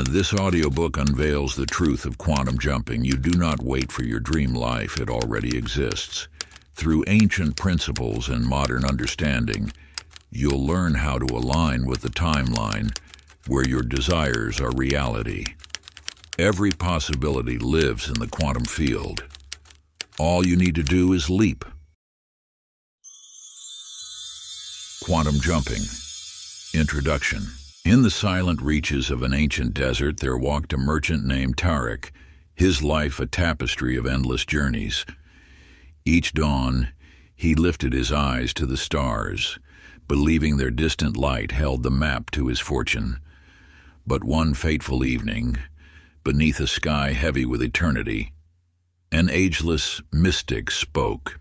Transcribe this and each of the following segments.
This audiobook unveils the truth of quantum jumping. You do not wait for your dream life, it already exists. Through ancient principles and modern understanding, you'll learn how to align with the timeline where your desires are reality. Every possibility lives in the quantum field. All you need to do is leap. Quantum jumping. Introduction. In the silent reaches of an ancient desert, there walked a merchant named Tarek, his life a tapestry of endless journeys. Each dawn, he lifted his eyes to the stars, believing their distant light held the map to his fortune. But one fateful evening, beneath a sky heavy with eternity, an ageless mystic spoke.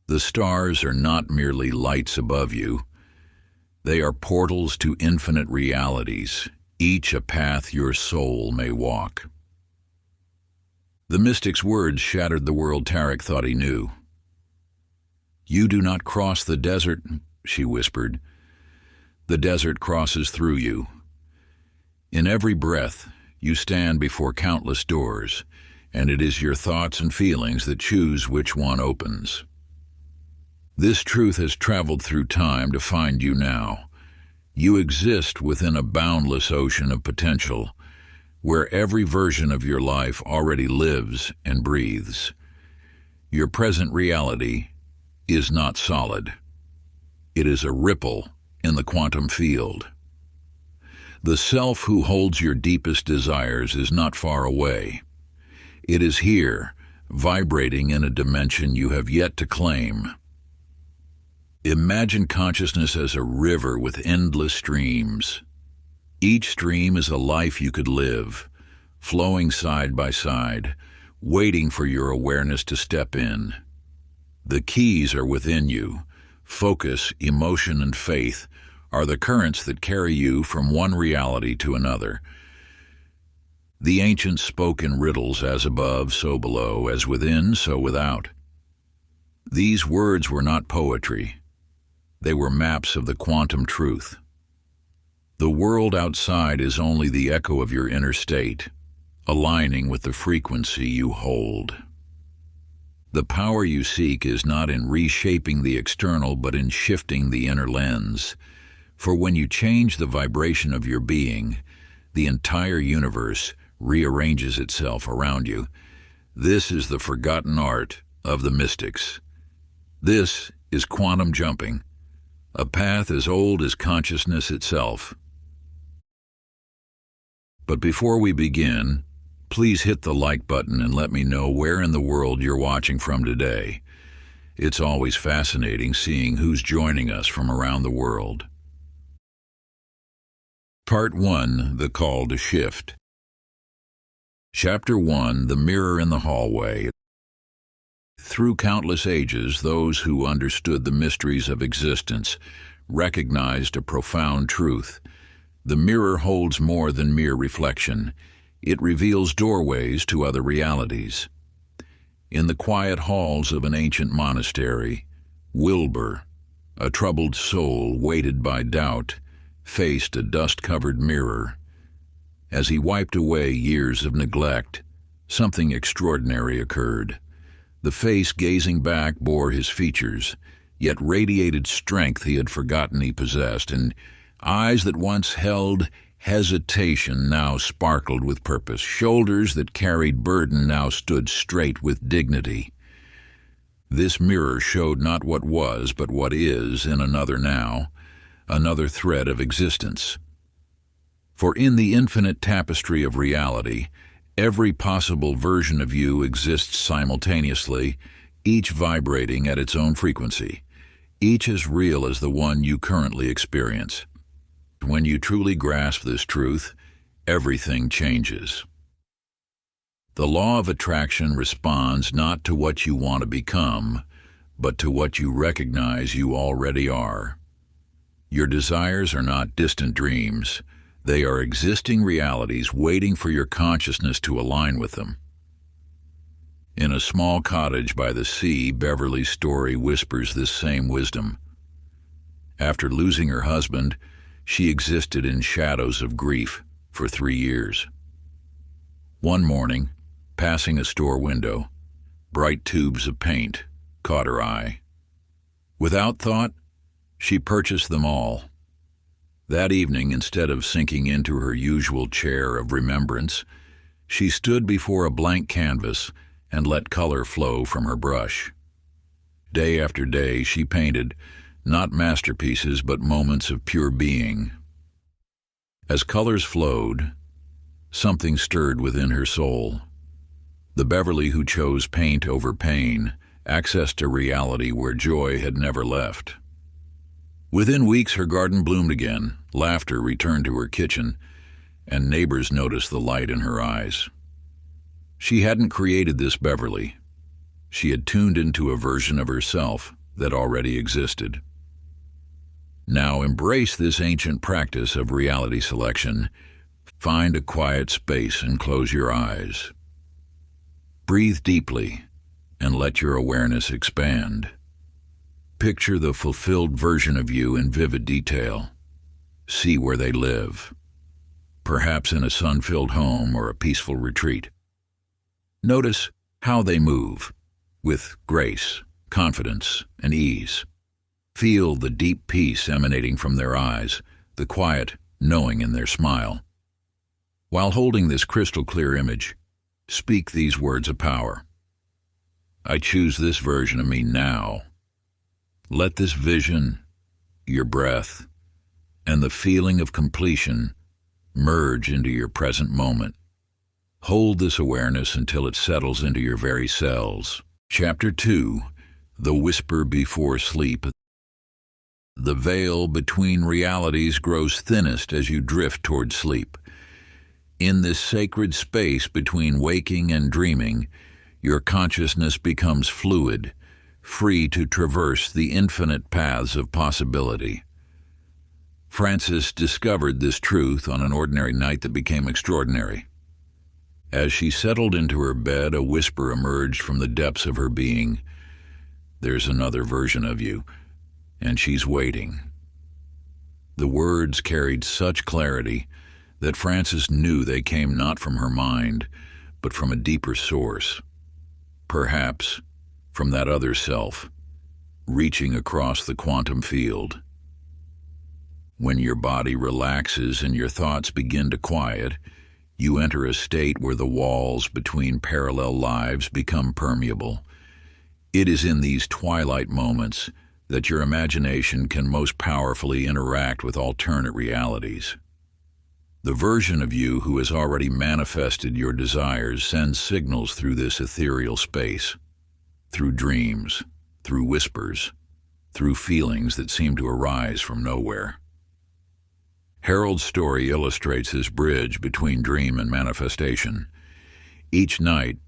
The stars are not merely lights above you. They are portals to infinite realities, each a path your soul may walk. The mystic's words shattered the world Tarek thought he knew. "You do not cross the desert," she whispered. "The desert crosses through you. In every breath, you stand before countless doors, and it is your thoughts and feelings that choose which one opens. This truth has traveled through time to find you now. You exist within a boundless ocean of potential, where every version of your life already lives and breathes. Your present reality is not solid. It is a ripple in the quantum field. The self who holds your deepest desires is not far away. It is here, vibrating in a dimension you have yet to claim. Imagine consciousness as a river with endless streams. Each stream is a life you could live, flowing side by side, waiting for your awareness to step in. The keys are within you. Focus, emotion, and faith are the currents that carry you from one reality to another. The ancients spoke in riddles, as above, so below, as within, so without. These words were not poetry. They were maps of the quantum truth. The world outside is only the echo of your inner state, aligning with the frequency you hold. The power you seek is not in reshaping the external, but in shifting the inner lens. For when you change the vibration of your being, the entire universe rearranges itself around you. This is the forgotten art of the mystics. This is quantum jumping, a path as old as consciousness itself. But before we begin, please hit the like button and let me know where in the world you're watching from today. It's always fascinating seeing who's joining us from around the world. Part 1, The Call to Shift. Chapter 1, The Mirror in the Hallway. Through countless ages, those who understood the mysteries of existence recognized a profound truth. The mirror holds more than mere reflection. It reveals doorways to other realities. In the quiet halls of an ancient monastery, Wilbur, a troubled soul weighted by doubt, faced a dust-covered mirror. As he wiped away years of neglect, something extraordinary occurred. The face gazing back bore his features, yet radiated strength he had forgotten he possessed, and eyes that once held hesitation now sparkled with purpose. Shoulders that carried burden now stood straight with dignity. This mirror showed not what was, but what is in another now, another thread of existence. For in the infinite tapestry of reality, every possible version of you exists simultaneously, each vibrating at its own frequency, each as real as the one you currently experience. When you truly grasp this truth, everything changes. The law of attraction responds not to what you want to become, but to what you recognize you already are. Your desires are not distant dreams. They are existing realities waiting for your consciousness to align with them. In a small cottage by the sea, Beverly's story whispers this same wisdom. After losing her husband, she existed in shadows of grief, for 3 years. One morning, passing a store window, bright tubes of paint caught her eye. Without thought, she purchased them all. That evening, instead of sinking into her usual chair of remembrance, she stood before a blank canvas and let color flow from her brush. Day after day, she painted, not masterpieces but moments of pure being. As colors flowed, something stirred within her soul. The Beverly who chose paint over pain accessed a reality where joy had never left. Within weeks, her garden bloomed again, laughter returned to her kitchen, and neighbors noticed the light in her eyes. She hadn't created this Beverly. She had tuned into a version of herself that already existed. Now embrace this ancient practice of reality selection. Find a quiet space and close your eyes. Breathe deeply and let your awareness expand. Picture the fulfilled version of you in vivid detail. See where they live, perhaps in a sun-filled home or a peaceful retreat. Notice how they move, with grace, confidence, and ease. Feel the deep peace emanating from their eyes, the quiet knowing in their smile. While holding this crystal-clear image, speak these words of power. I choose this version of me now. Let this vision, your breath, and the feeling of completion merge into your present moment. Hold this awareness until it settles into your very cells. Chapter 2, The Whisper Before Sleep. The veil between realities grows thinnest as you drift toward sleep. In this sacred space between waking and dreaming, your consciousness becomes fluid, free to traverse the infinite paths of possibility. Frances discovered this truth on an ordinary night that became extraordinary. As she settled into her bed, a whisper emerged from the depths of her being. There's another version of you, and she's waiting. The words carried such clarity that Frances knew they came not from her mind, but from a deeper source. Perhaps from that other self, reaching across the quantum field. When your body relaxes and your thoughts begin to quiet, you enter a state where the walls between parallel lives become permeable. It is in these twilight moments that your imagination can most powerfully interact with alternate realities. The version of you who has already manifested your desires sends signals through this ethereal space, through dreams, through whispers, through feelings that seem to arise from nowhere. Harold's story illustrates this bridge between dream and manifestation. Each night,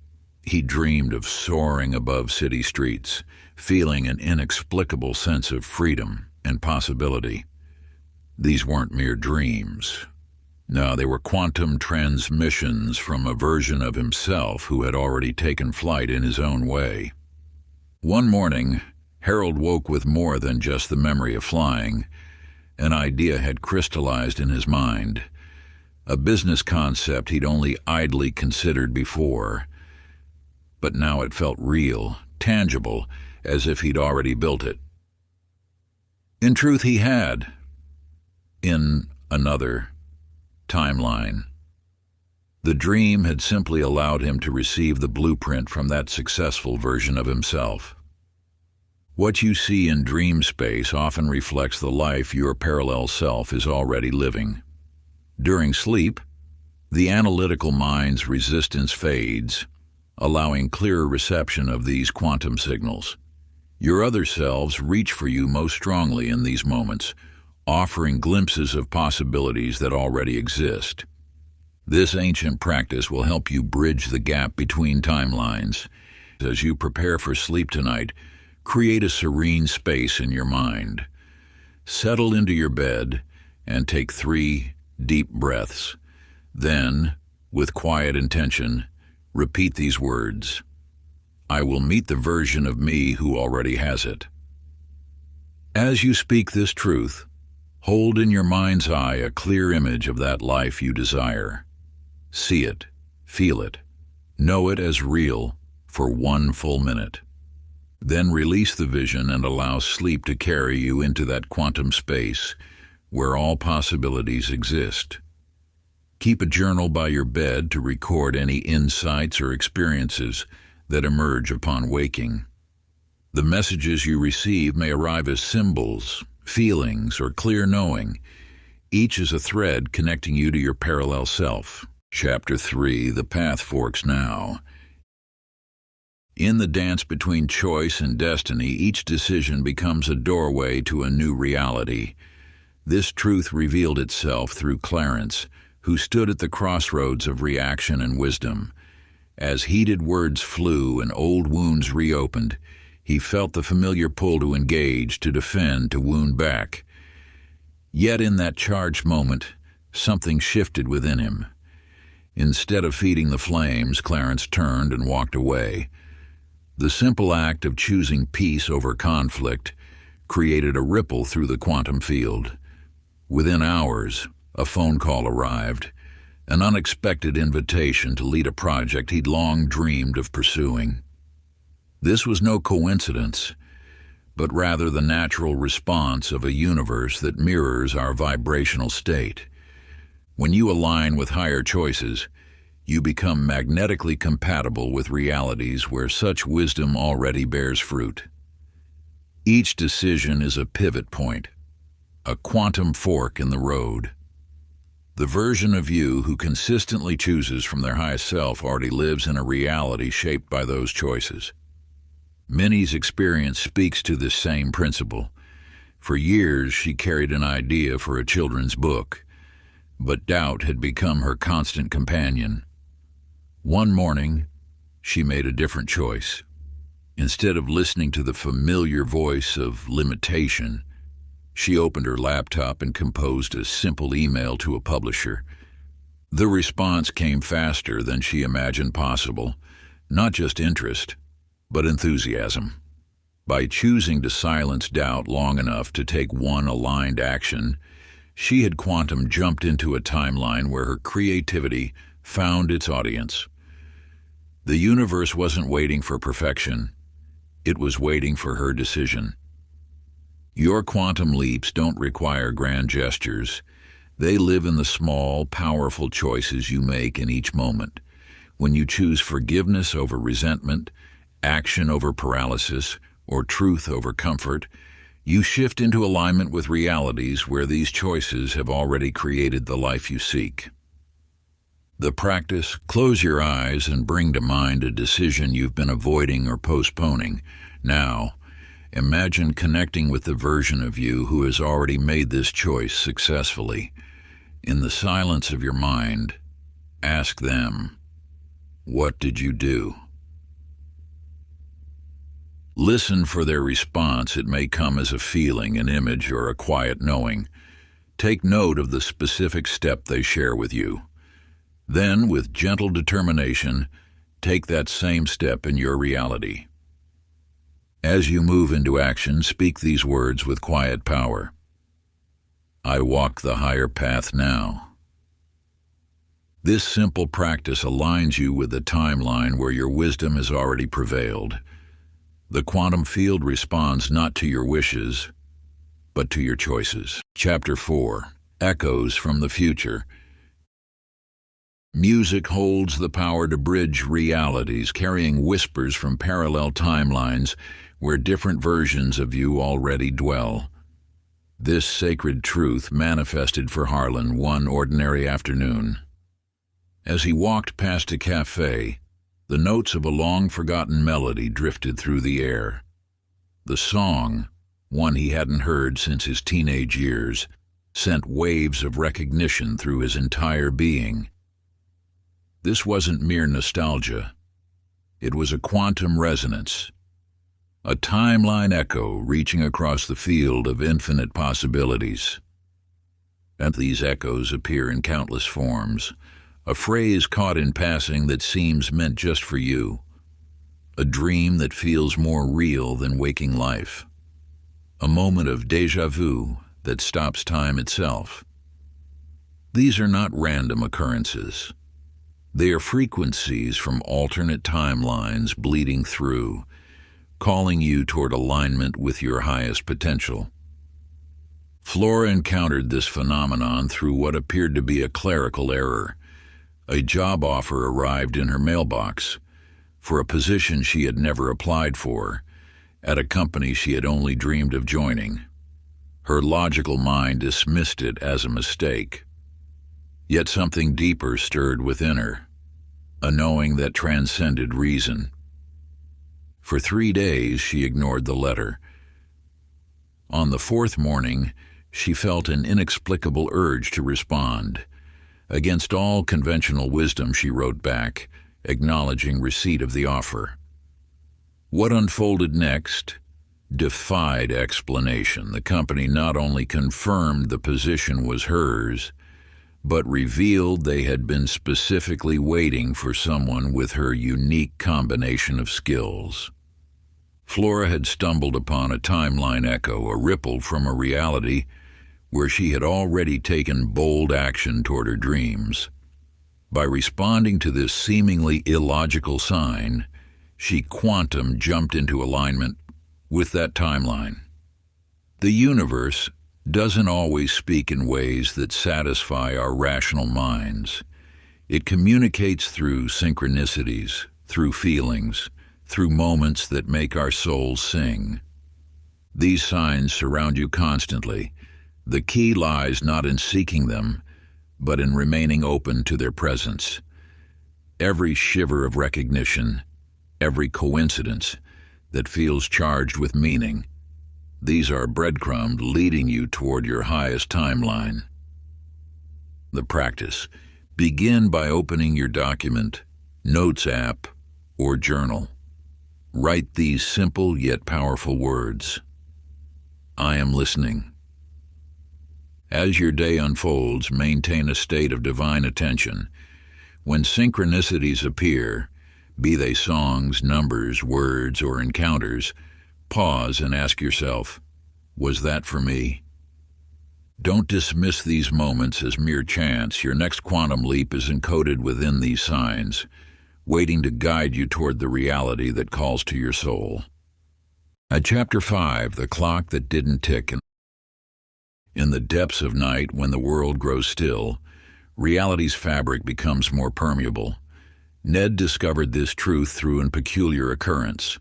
he dreamed of soaring above city streets, feeling an inexplicable sense of freedom and possibility. These weren't mere dreams. No, they were quantum transmissions from a version of himself who had already taken flight in his own way. One morning, Harold woke with more than just the memory of flying. An idea had crystallized in his mind, a business concept he'd only idly considered before. But now it felt real, tangible, as if he'd already built it. In truth, he had. In another timeline. The dream had simply allowed him to receive the blueprint from that successful version of himself. What you see in dream space often reflects the life your parallel self is already living. During sleep, the analytical mind's resistance fades, allowing clearer reception of these quantum signals. Your other selves reach for you most strongly in these moments, offering glimpses of possibilities that already exist. This ancient practice will help you bridge the gap between timelines. As you prepare for sleep tonight, create a serene space in your mind. Settle into your bed and take 3 deep breaths. Then, with quiet intention, repeat these words. I will meet the version of me who already has it. As you speak this truth, Hold in your mind's eye a clear image of that life you desire. See it, feel it, know it as real for 1 full minute. Then release the vision and allow sleep to carry you into that quantum space where all possibilities exist. Keep a journal by your bed to record any insights or experiences that emerge upon waking. The messages you receive may arrive as symbols, feelings, or clear knowing. Each is a thread connecting you to your parallel self. Chapter 3, The Path Forks Now. In the dance between choice and destiny, each decision becomes a doorway to a new reality. This truth revealed itself through Clarence, who stood at the crossroads of reaction and wisdom. As heated words flew and old wounds reopened, he felt the familiar pull to engage, to defend, to wound back. Yet in that charged moment, something shifted within him. Instead of feeding the flames, Clarence turned and walked away. The simple act of choosing peace over conflict created a ripple through the quantum field. Within hours, a phone call arrived, an unexpected invitation to lead a project he'd long dreamed of pursuing. This was no coincidence, but rather the natural response of a universe that mirrors our vibrational state. When you align with higher choices, you become magnetically compatible with realities where such wisdom already bears fruit. Each decision is a pivot point, a quantum fork in the road. The version of you who consistently chooses from their highest self already lives in a reality shaped by those choices. Minnie's experience speaks to this same principle. For years, she carried an idea for a children's book, but doubt had become her constant companion. One morning, she made a different choice. Instead of listening to the familiar voice of limitation, she opened her laptop and composed a simple email to a publisher. The response came faster than she imagined possible, not just interest, but enthusiasm. By choosing to silence doubt long enough to take one aligned action, she had quantum jumped into a timeline where her creativity found its audience. The universe wasn't waiting for perfection. It was waiting for her decision. Your quantum leaps don't require grand gestures. They live in the small, powerful choices you make in each moment. When you choose forgiveness over resentment, action over paralysis, or truth over comfort, you shift into alignment with realities where these choices have already created the life you seek. The practice: close your eyes and bring to mind a decision you've been avoiding or postponing. Now, imagine connecting with the version of you who has already made this choice successfully. In the silence of your mind, ask them, "What did you do?" Listen for their response. It may come as a feeling, an image, or a quiet knowing. Take note of the specific step they share with you. Then, with gentle determination, take that same step in your reality. As you move into action, speak these words with quiet power. I walk the higher path now. This simple practice aligns you with the timeline where your wisdom has already prevailed. The quantum field responds not to your wishes, but to your choices. Chapter 4. Echoes from the Future. Music holds the power to bridge realities, carrying whispers from parallel timelines where different versions of you already dwell. This sacred truth manifested for Harlan one ordinary afternoon. As he walked past a cafe, the notes of a long-forgotten melody drifted through the air. The song, one he hadn't heard since his teenage years, sent waves of recognition through his entire being. This wasn't mere nostalgia. It was a quantum resonance, a timeline echo reaching across the field of infinite possibilities. And these echoes appear in countless forms. A phrase caught in passing that seems meant just for you. A dream that feels more real than waking life. A moment of déjà vu that stops time itself. These are not random occurrences. They are frequencies from alternate timelines bleeding through, calling you toward alignment with your highest potential. Flora encountered this phenomenon through what appeared to be a clerical error. A job offer arrived in her mailbox for a position she had never applied for, at a company she had only dreamed of joining. Her logical mind dismissed it as a mistake. Yet something deeper stirred within her, a knowing that transcended reason. For 3 days she ignored the letter. On the 4th morning, she felt an inexplicable urge to respond. Against all conventional wisdom, she wrote back, acknowledging receipt of the offer. What unfolded next defied explanation. The company not only confirmed the position was hers, but revealed they had been specifically waiting for someone with her unique combination of skills. Flora had stumbled upon a timeline echo, a ripple from a reality where she had already taken bold action toward her dreams. By responding to this seemingly illogical sign, she quantum jumped into alignment with that timeline. The universe doesn't always speak in ways that satisfy our rational minds. It communicates through synchronicities, through feelings, through moments that make our souls sing. These signs surround you constantly. The key lies not in seeking them, but in remaining open to their presence. Every shiver of recognition, every coincidence that feels charged with meaning, these are breadcrumbs leading you toward your highest timeline. The practice. Begin by opening your document, notes app, or journal. Write these simple yet powerful words. I am listening. As your day unfolds, maintain a state of divine attention. When synchronicities appear, be they songs, numbers, words, or encounters, pause and ask yourself, was that for me? Don't dismiss these moments as mere chance. Your next quantum leap is encoded within these signs, waiting to guide you toward the reality that calls to your soul. At Chapter 5, The Clock That Didn't Tick. In the depths of night, when the world grows still, reality's fabric becomes more permeable. Ned discovered this truth through a peculiar occurrence.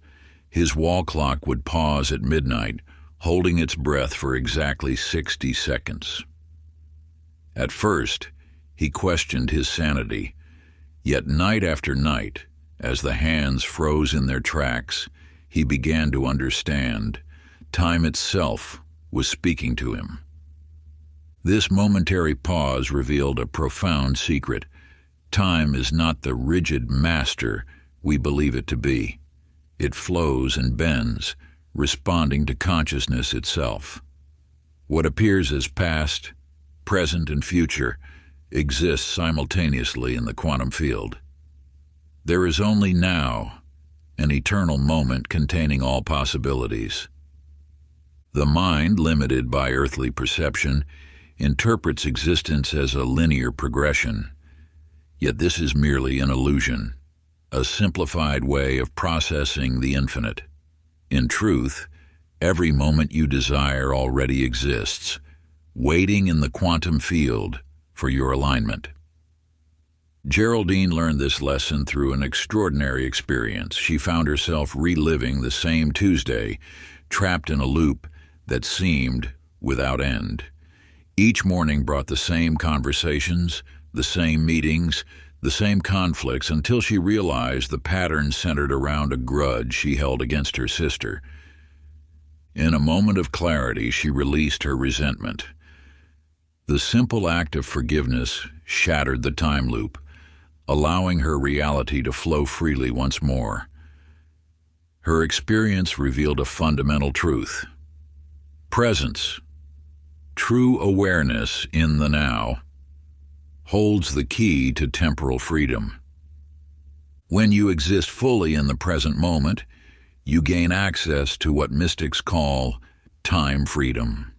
His wall clock would pause at midnight, holding its breath for exactly 60 seconds. At first, he questioned his sanity. Yet night after night, as the hands froze in their tracks, he began to understand. Time itself was speaking to him. This momentary pause revealed a profound secret. Time is not the rigid master we believe it to be. It flows and bends, responding to consciousness itself. What appears as past, present, and future exists simultaneously in the quantum field. There is only now, an eternal moment containing all possibilities. The mind, limited by earthly perception, interprets existence as a linear progression. Yet this is merely an illusion, a simplified way of processing the infinite. In truth, every moment you desire already exists, waiting in the quantum field for your alignment. Geraldine learned this lesson through an extraordinary experience. She found herself reliving the same Tuesday, trapped in a loop that seemed without end. Each morning brought the same conversations, the same meetings, the same conflicts, until she realized the pattern centered around a grudge she held against her sister. In a moment of clarity, she released her resentment. The simple act of forgiveness shattered the time loop, allowing her reality to flow freely once more. Her experience revealed a fundamental truth. Presence, true awareness in the now, holds the key to temporal freedom. When you exist fully in the present moment, you gain access to what mystics call time freedom.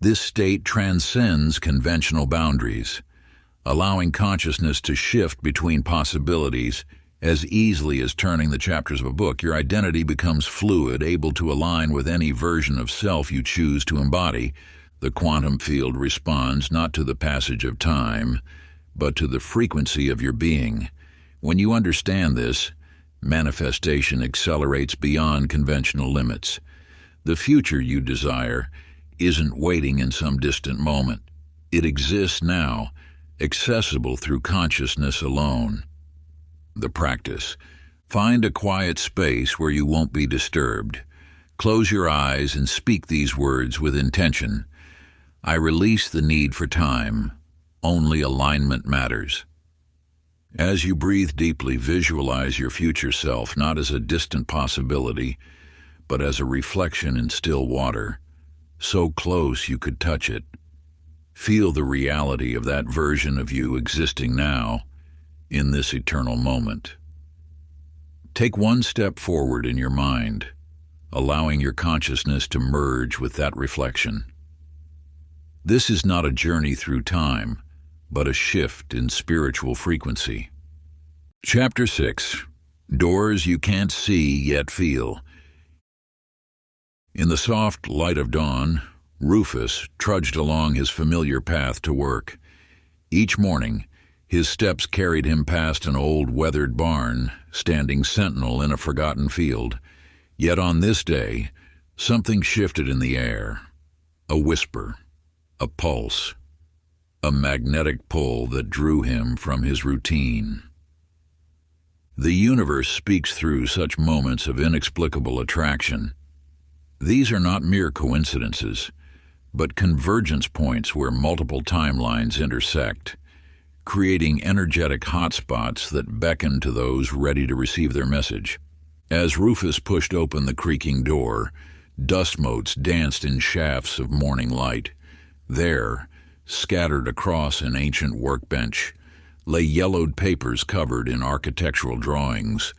This state transcends conventional boundaries, allowing consciousness to shift between possibilities as easily as turning the chapters of a book. Your identity becomes fluid, able to align with any version of self you choose to embody. The quantum field responds not to the passage of time, but to the frequency of your being. When you understand this, manifestation accelerates beyond conventional limits. The future you desire isn't waiting in some distant moment. It exists now, accessible through consciousness alone. The practice. Find a quiet space where you won't be disturbed. Close your eyes and speak these words with intention. I release the need for time. Only alignment matters. As you breathe deeply, visualize your future self not as a distant possibility, but as a reflection in still water, so close you could touch it. Feel the reality of that version of you existing now, in this eternal moment. Take one step forward in your mind, allowing your consciousness to merge with that reflection. This is not a journey through time, but a shift in spiritual frequency. Chapter 6. Doors you can't see yet feel. In the soft light of dawn, Rufus trudged along his familiar path to work. Each morning, his steps carried him past an old weathered barn, standing sentinel in a forgotten field. Yet on this day, something shifted in the air. A whisper, a pulse, a magnetic pull that drew him from his routine. The universe speaks through such moments of inexplicable attraction. These are not mere coincidences, but convergence points where multiple timelines intersect, creating energetic hotspots that beckon to those ready to receive their message. As Rufus pushed open the creaking door, dust motes danced in shafts of morning light. There, scattered across an ancient workbench, lay yellowed papers covered in architectural drawings,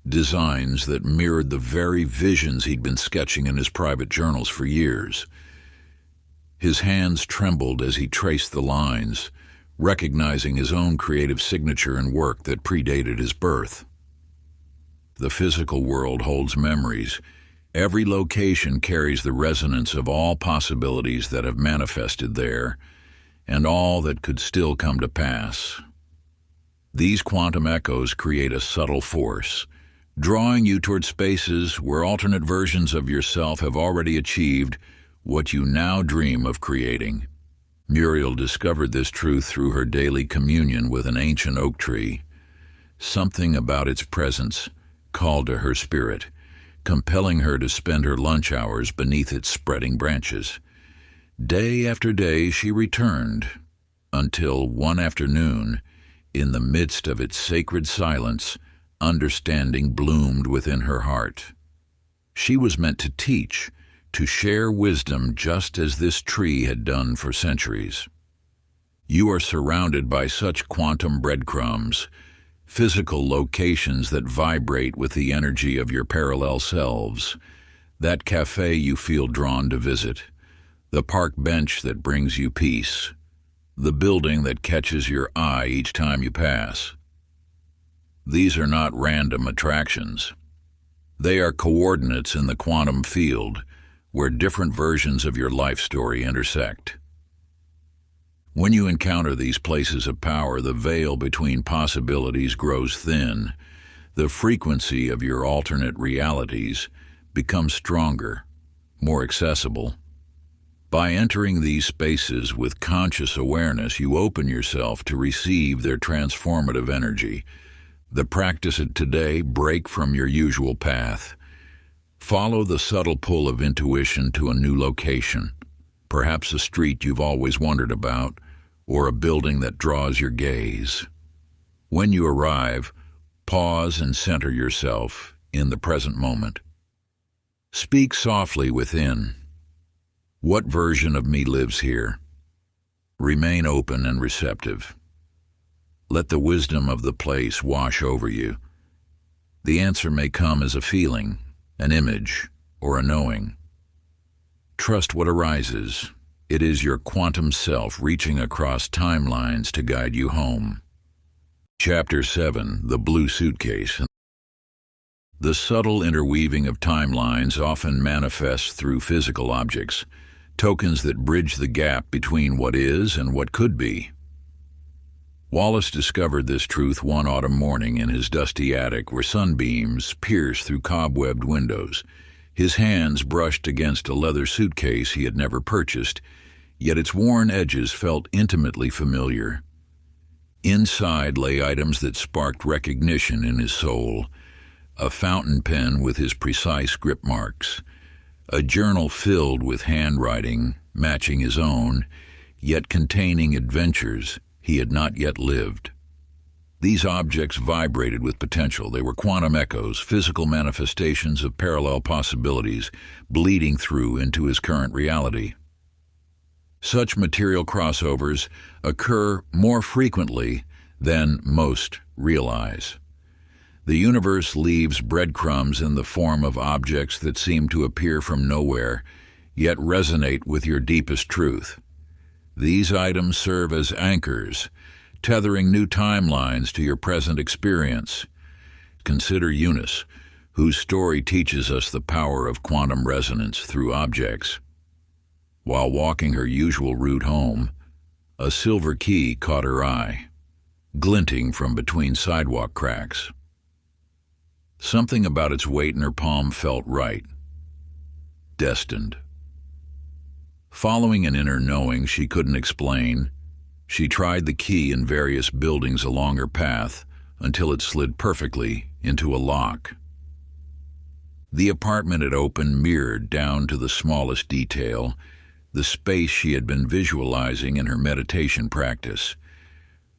designs that mirrored the very visions he'd been sketching in his private journals for years. His hands trembled as he traced the lines, recognizing his own creative signature in work that predated his birth. The physical world holds memories. Every location carries the resonance of all possibilities that have manifested there, and all that could still come to pass. These quantum echoes create a subtle force, drawing you toward spaces where alternate versions of yourself have already achieved what you now dream of creating. Muriel discovered this truth through her daily communion with an ancient oak tree. Something about its presence called to her spirit, compelling her to spend her lunch hours beneath its spreading branches. Day after day she returned, until one afternoon, in the midst of its sacred silence, understanding bloomed within her heart. She was meant to teach, to share wisdom just as this tree had done for centuries. You are surrounded by such quantum breadcrumbs, physical locations that vibrate with the energy of your parallel selves. That cafe you feel drawn to visit, the park bench that brings you peace, the building that catches your eye each time you pass. These are not random attractions. They are coordinates in the quantum field, where different versions of your life story intersect. When you encounter these places of power, the veil between possibilities grows thin. The frequency of your alternate realities becomes stronger, more accessible. By entering these spaces with conscious awareness, you open yourself to receive their transformative energy. The practice of today, break from your usual path. Follow the subtle pull of intuition to a new location, perhaps a street you've always wondered about, or a building that draws your gaze. When you arrive, pause and center yourself in the present moment. Speak softly within. What version of me lives here? Remain open and receptive. Let the wisdom of the place wash over you. The answer may come as a feeling, an image, or a knowing. Trust what arises, It is your quantum self reaching across timelines to guide you home. Chapter 7: The Blue Suitcase. The subtle interweaving of timelines often manifests through physical objects, tokens that bridge the gap between what is and what could be. Wallace discovered this truth one autumn morning in his dusty attic where sunbeams pierced through cobwebbed windows. His hands brushed against a leather suitcase he had never purchased, yet its worn edges felt intimately familiar. Inside lay items that sparked recognition in his soul: a fountain pen with his precise grip marks, a journal filled with handwriting matching his own, yet containing adventures he had not yet lived. These objects vibrated with potential. They were quantum echoes, physical manifestations of parallel possibilities, bleeding through into his current reality. Such material crossovers occur more frequently than most realize. The universe leaves breadcrumbs in the form of objects that seem to appear from nowhere, yet resonate with your deepest truth. These items serve as anchors, tethering new timelines to your present experience. Consider Eunice, whose story teaches us the power of quantum resonance through objects. While walking her usual route home, a silver key caught her eye, glinting from between sidewalk cracks. Something about its weight in her palm felt right. Destined. Following an inner knowing she couldn't explain, she tried the key in various buildings along her path until it slid perfectly into a lock. The apartment it opened mirrored down to the smallest detail the space she had been visualizing in her meditation practice.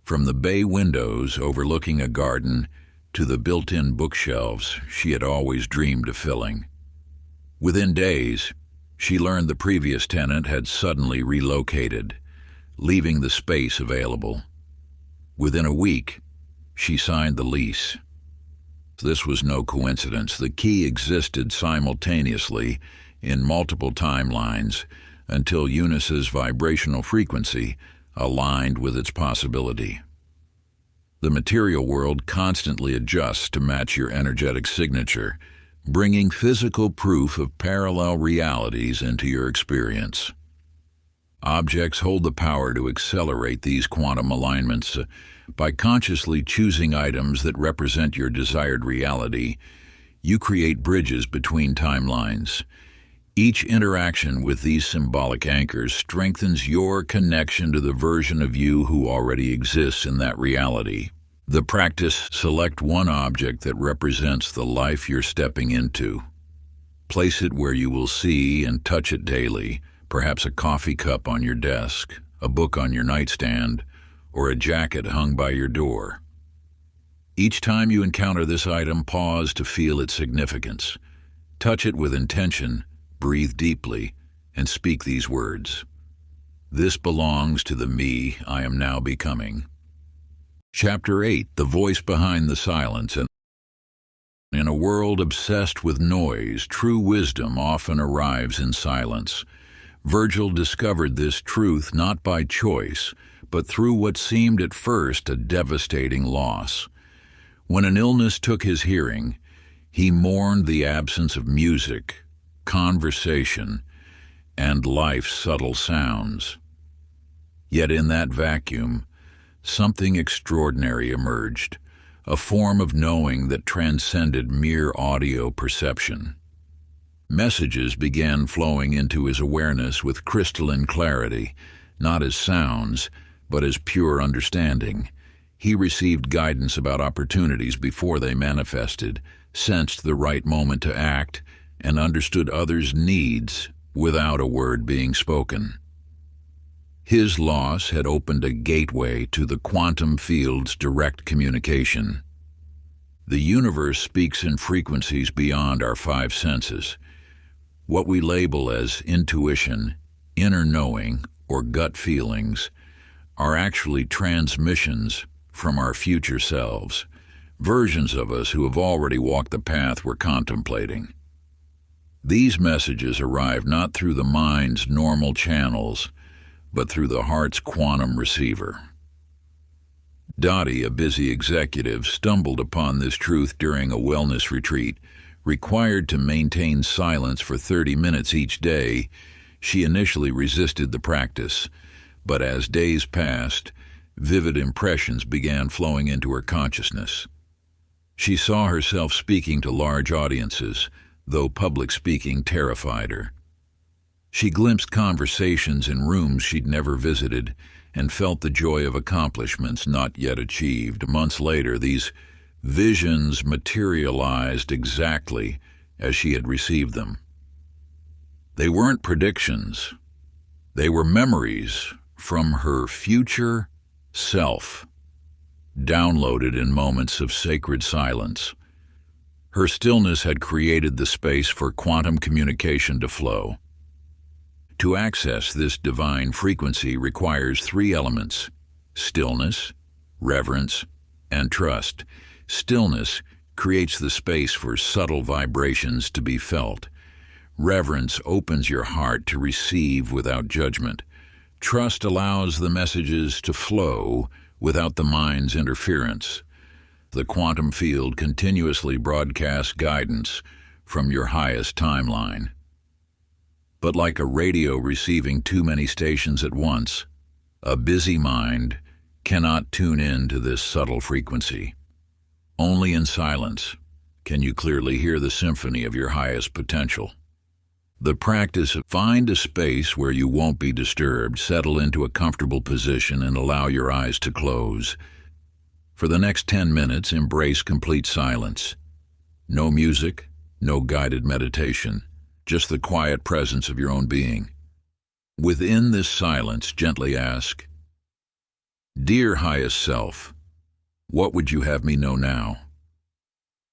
From the bay windows overlooking a garden to the built-in bookshelves she had always dreamed of filling. Within days, she learned the previous tenant had suddenly relocated, leaving the space available. Within a week, she signed the lease. This was no coincidence. The key existed simultaneously in multiple timelines until Eunice's vibrational frequency aligned with its possibility. The material world constantly adjusts to match your energetic signature, bringing physical proof of parallel realities into your experience. Objects hold the power to accelerate these quantum alignments. By consciously choosing items that represent your desired reality, you create bridges between timelines. Each interaction with these symbolic anchors strengthens your connection to the version of you who already exists in that reality. The practice: select one object that represents the life you're stepping into. Place it where you will see and touch it daily, perhaps a coffee cup on your desk, a book on your nightstand, or a jacket hung by your door. Each time you encounter this item, pause to feel its significance. Touch it with intention, breathe deeply, and speak these words: "This belongs to the me I am now becoming." Chapter 8: The Voice Behind the Silence. In a world obsessed with noise, true wisdom often arrives in silence. Virgil discovered this truth not by choice, but through what seemed at first a devastating loss. When an illness took his hearing, he mourned the absence of music, conversation, and life's subtle sounds. Yet in that vacuum, something extraordinary emerged, a form of knowing that transcended mere audio perception. Messages began flowing into his awareness with crystalline clarity, not as sounds, but as pure understanding. He received guidance about opportunities before they manifested, sensed the right moment to act, and understood others' needs without a word being spoken. His loss had opened a gateway to the quantum field's direct communication. The universe speaks in frequencies beyond our five senses. What we label as intuition, inner knowing, or gut feelings are actually transmissions from our future selves, versions of us who have already walked the path we're contemplating. These messages arrive not through the mind's normal channels, but through the heart's quantum receiver. Dottie, a busy executive, stumbled upon this truth during a wellness retreat. Required to maintain silence for 30 minutes each day, she initially resisted the practice, but as days passed, vivid impressions began flowing into her consciousness. She saw herself speaking to large audiences, though public speaking terrified her. She glimpsed conversations in rooms she'd never visited and felt the joy of accomplishments not yet achieved. Months later, these visions materialized exactly as she had received them. They weren't predictions. They were memories from her future self, downloaded in moments of sacred silence. Her stillness had created the space for quantum communication to flow. To access this divine frequency requires 3 elements: stillness, reverence, and trust. Stillness creates the space for subtle vibrations to be felt. Reverence opens your heart to receive without judgment. Trust allows the messages to flow without the mind's interference. The quantum field continuously broadcasts guidance from your highest timeline. But like a radio receiving too many stations at once, a busy mind cannot tune in to this subtle frequency. Only in silence can you clearly hear the symphony of your highest potential. The practice of find a space where you won't be disturbed, settle into a comfortable position, and allow your eyes to close. For the next 10 minutes, embrace complete silence. No music, no guided meditation, just the quiet presence of your own being. Within this silence, gently ask, "Dear highest self, what would you have me know now?"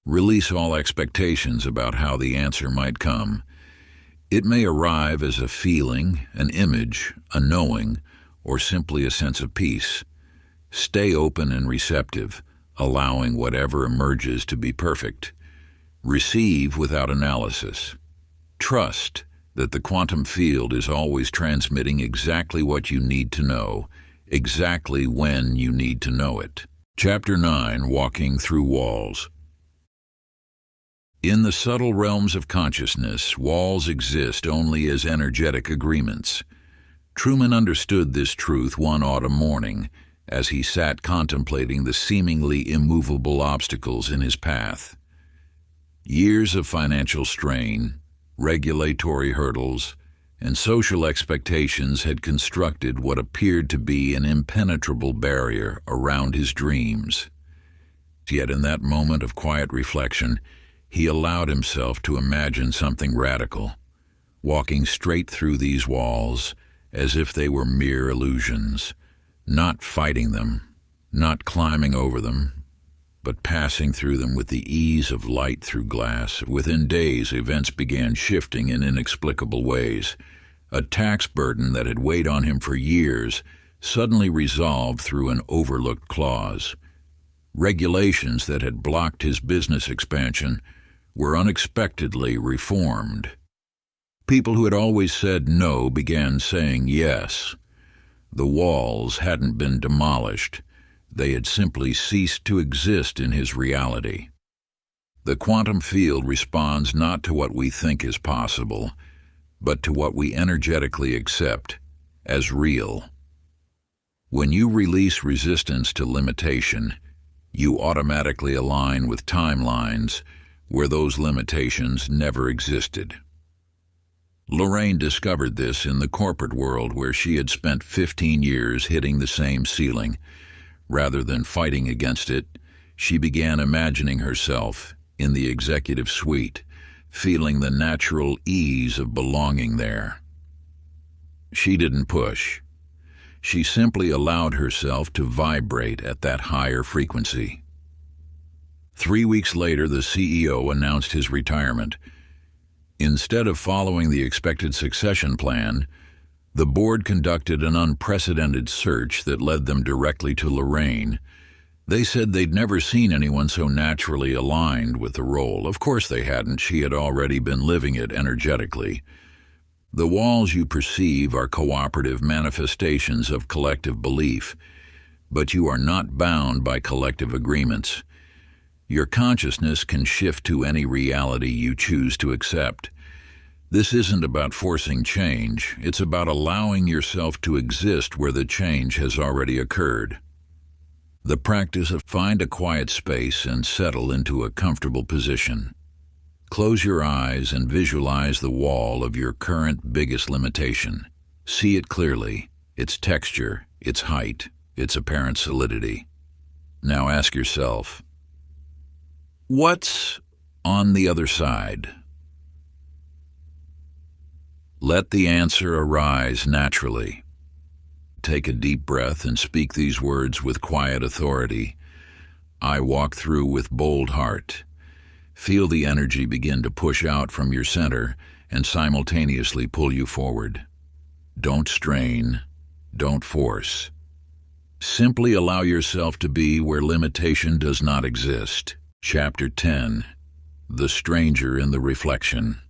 Release all expectations about how the answer might come. It may arrive as a feeling, an image, a knowing, or simply a sense of peace. Stay open and receptive, allowing whatever emerges to be perfect. Receive without analysis. Trust that the quantum field is always transmitting exactly what you need to know, exactly when you need to know it. Chapter 9, Walking Through Walls. In the subtle realms of consciousness, walls exist only as energetic agreements. Truman understood this truth one autumn morning as he sat contemplating the seemingly immovable obstacles in his path. Years of financial strain, regulatory hurdles, and social expectations had constructed what appeared to be an impenetrable barrier around his dreams. Yet in that moment of quiet reflection, he allowed himself to imagine something radical, walking straight through these walls as if they were mere illusions, not fighting them, not climbing over them, but passing through them with the ease of light through glass. Within days, events began shifting in inexplicable ways. A tax burden that had weighed on him for years suddenly resolved through an overlooked clause. Regulations that had blocked his business expansion were unexpectedly reformed. People who had always said no began saying yes. The walls hadn't been demolished. They had simply ceased to exist in his reality. The quantum field responds not to what we think is possible, but to what we energetically accept as real. When you release resistance to limitation, you automatically align with timelines where those limitations never existed. Lorraine discovered this in the corporate world where she had spent 15 years hitting the same ceiling. Rather than fighting against it, she began imagining herself in the executive suite, feeling the natural ease of belonging there. She didn't push. She simply allowed herself to vibrate at that higher frequency. 3 weeks later, the CEO announced his retirement. Instead of following the expected succession plan, the board conducted an unprecedented search that led them directly to Lorraine. They said they'd never seen anyone so naturally aligned with the role. Of course they hadn't. She had already been living it energetically. The walls you perceive are cooperative manifestations of collective belief, but you are not bound by collective agreements. Your consciousness can shift to any reality you choose to accept. This isn't about forcing change, it's about allowing yourself to exist where the change has already occurred. The practice of find a quiet space and settle into a comfortable position. Close your eyes and visualize the wall of your current biggest limitation. See it clearly, its texture, its height, its apparent solidity. Now ask yourself, what's on the other side? Let the answer arise naturally. Take a deep breath and speak these words with quiet authority. I walk through with bold heart. Feel the energy begin to push out from your center and simultaneously pull you forward. Don't strain, don't force. Simply allow yourself to be where limitation does not exist. Chapter 10. The Stranger in the Reflection.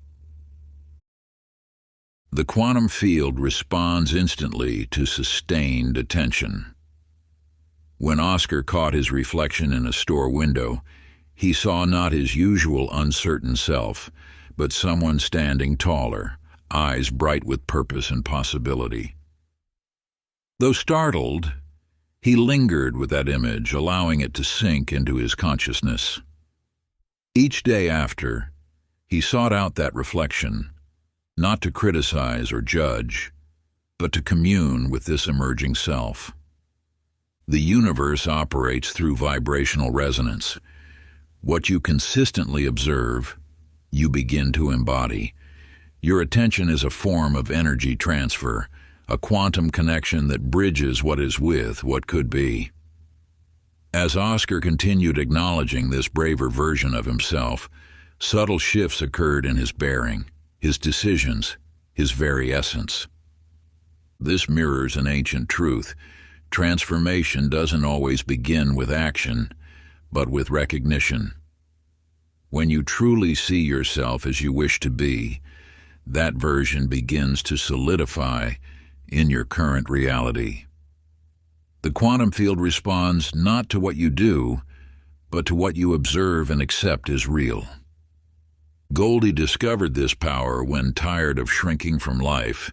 The quantum field responds instantly to sustained attention. When Oscar caught his reflection in a store window, he saw not his usual uncertain self, but someone standing taller, eyes bright with purpose and possibility. Though startled, he lingered with that image, allowing it to sink into his consciousness. Each day after, he sought out that reflection, not to criticize or judge, but to commune with this emerging self. The universe operates through vibrational resonance. What you consistently observe, you begin to embody. Your attention is a form of energy transfer, a quantum connection that bridges what is with what could be. As Oscar continued acknowledging this braver version of himself, subtle shifts occurred in his bearing, his decisions, his very essence. This mirrors an ancient truth. Transformation doesn't always begin with action, but with recognition. When you truly see yourself as you wish to be, that version begins to solidify in your current reality. The quantum field responds not to what you do, but to what you observe and accept as real. Goldie discovered this power when, tired of shrinking from life,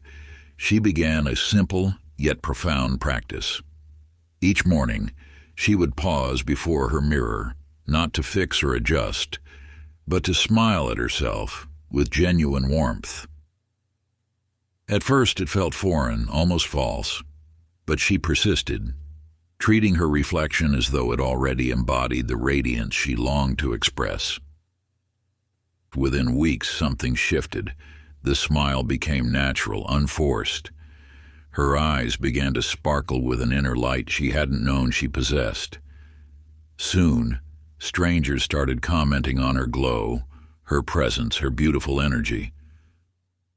she began a simple yet profound practice. Each morning, she would pause before her mirror, not to fix or adjust, but to smile at herself with genuine warmth. At first it felt foreign, almost false, but she persisted, treating her reflection as though it already embodied the radiance she longed to express. Within weeks, something shifted. The smile became natural, unforced. Her eyes began to sparkle with an inner light she hadn't known she possessed. Soon, strangers started commenting on her glow, her presence, her beautiful energy.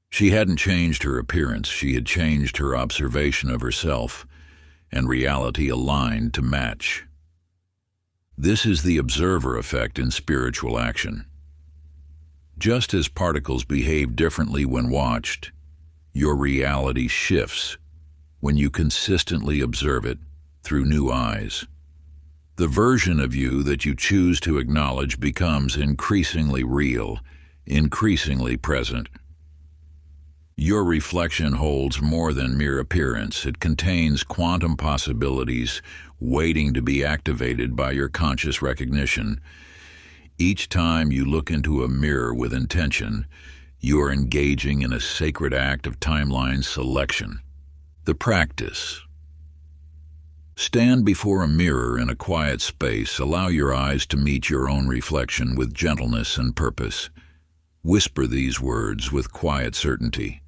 She hadn't changed her appearance, she had changed her observation of herself, and reality aligned to match. This is the observer effect in spiritual action. Just as particles behave differently when watched, your reality shifts when you consistently observe it through new eyes. The version of you that you choose to acknowledge becomes increasingly real, increasingly present. Your reflection holds more than mere appearance. It contains quantum possibilities waiting to be activated by your conscious recognition. Each time you look into a mirror with intention, you are engaging in a sacred act of timeline selection. The practice. Stand before a mirror in a quiet space. Allow your eyes to meet your own reflection with gentleness and purpose. Whisper these words with quiet certainty.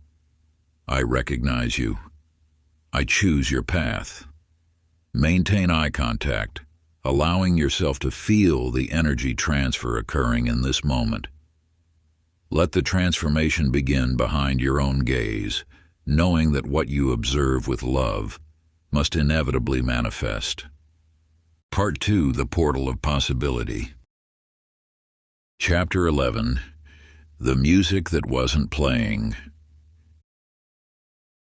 I recognize you. I choose your path. Maintain eye contact, allowing yourself to feel the energy transfer occurring in this moment. Let the transformation begin behind your own gaze, knowing that what you observe with love must inevitably manifest. Part 2, The Portal of Possibility. Chapter 11, The Music That Wasn't Playing.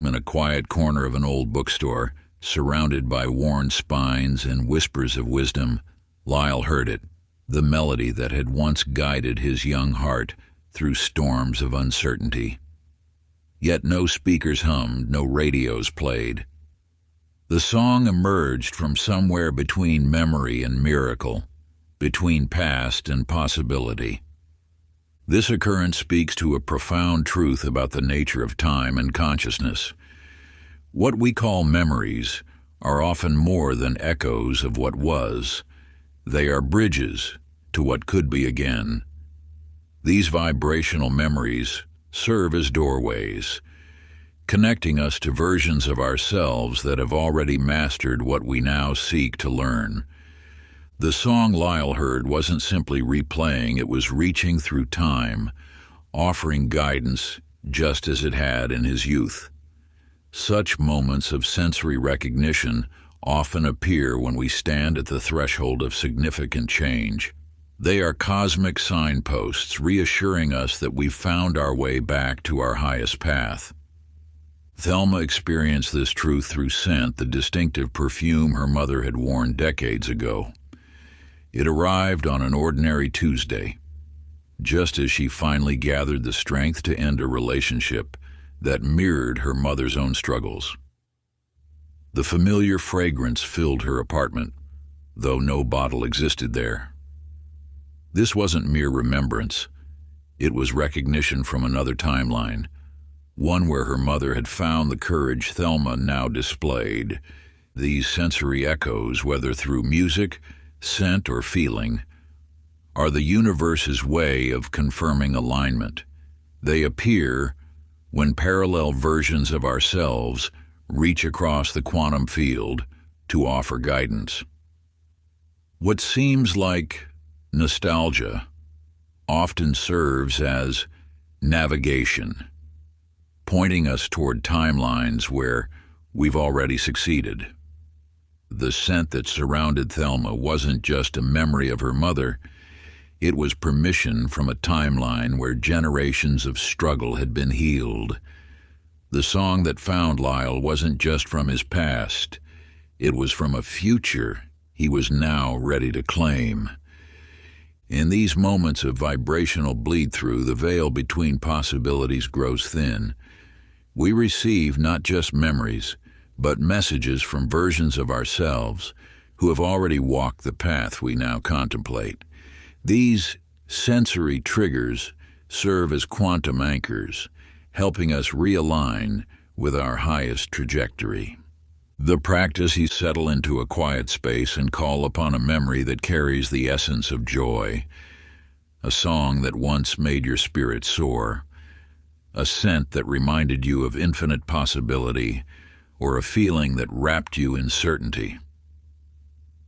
In a quiet corner of an old bookstore, surrounded by worn spines and whispers of wisdom, Lyle heard it, the melody that had once guided his young heart through storms of uncertainty. Yet no speakers hummed, no radios played. The song emerged from somewhere between memory and miracle, between past and possibility. This occurrence speaks to a profound truth about the nature of time and consciousness. What we call memories are often more than echoes of what was. They are bridges to what could be again. These vibrational memories serve as doorways, connecting us to versions of ourselves that have already mastered what we now seek to learn. The song Lyle heard wasn't simply replaying, it was reaching through time, offering guidance just as it had in his youth. Such moments of sensory recognition often appear when we stand at the threshold of significant change. They are cosmic signposts reassuring us that we've found our way back to our highest path. Thelma experienced this truth through scent, the distinctive perfume her mother had worn decades ago. It arrived on an ordinary Tuesday, just as she finally gathered the strength to end a relationship that mirrored her mother's own struggles. The familiar fragrance filled her apartment, though no bottle existed there. This wasn't mere remembrance. It was recognition from another timeline, one where her mother had found the courage Thelma now displayed. These sensory echoes, whether through music, scent, or feeling, are the universe's way of confirming alignment. They appear when parallel versions of ourselves reach across the quantum field to offer guidance. What seems like nostalgia often serves as navigation, pointing us toward timelines where we've already succeeded. The scent that surrounded Thelma wasn't just a memory of her mother, it was permission from a timeline where generations of struggle had been healed. The song that found Lyle wasn't just from his past, it was from a future he was now ready to claim. In these moments of vibrational bleed-through, the veil between possibilities grows thin. We receive not just memories, but messages from versions of ourselves who have already walked the path we now contemplate. These sensory triggers serve as quantum anchors, helping us realign with our highest trajectory. The practice is settle into a quiet space and call upon a memory that carries the essence of joy, a song that once made your spirit soar, a scent that reminded you of infinite possibility, or a feeling that wrapped you in certainty.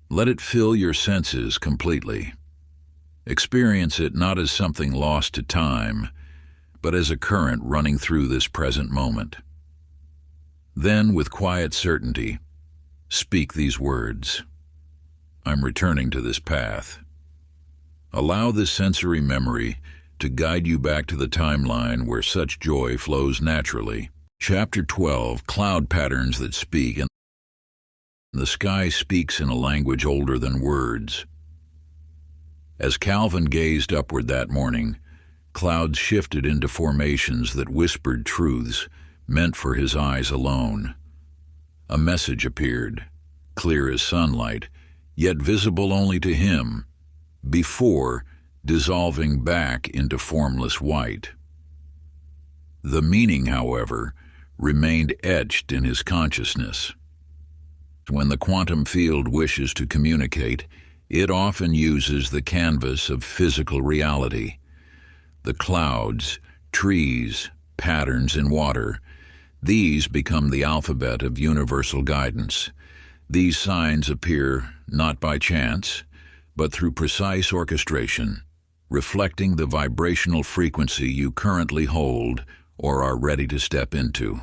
Let it fill your senses completely. Experience it not as something lost to time, but as a current running through this present moment. Then, with quiet certainty, speak these words: I'm returning to this path. Allow this sensory memory to guide you back to the timeline where such joy flows naturally. Chapter 12, Cloud Patterns That Speak. And the sky speaks in a language older than words. As Calvin gazed upward that morning, clouds shifted into formations that whispered truths meant for his eyes alone. A message appeared, clear as sunlight, yet visible only to him, before dissolving back into formless white. The meaning, however, remained etched in his consciousness. When the quantum field wishes to communicate, it often uses the canvas of physical reality. The clouds, trees, patterns in water, these become the alphabet of universal guidance. These signs appear not by chance, but through precise orchestration, reflecting the vibrational frequency you currently hold or are ready to step into.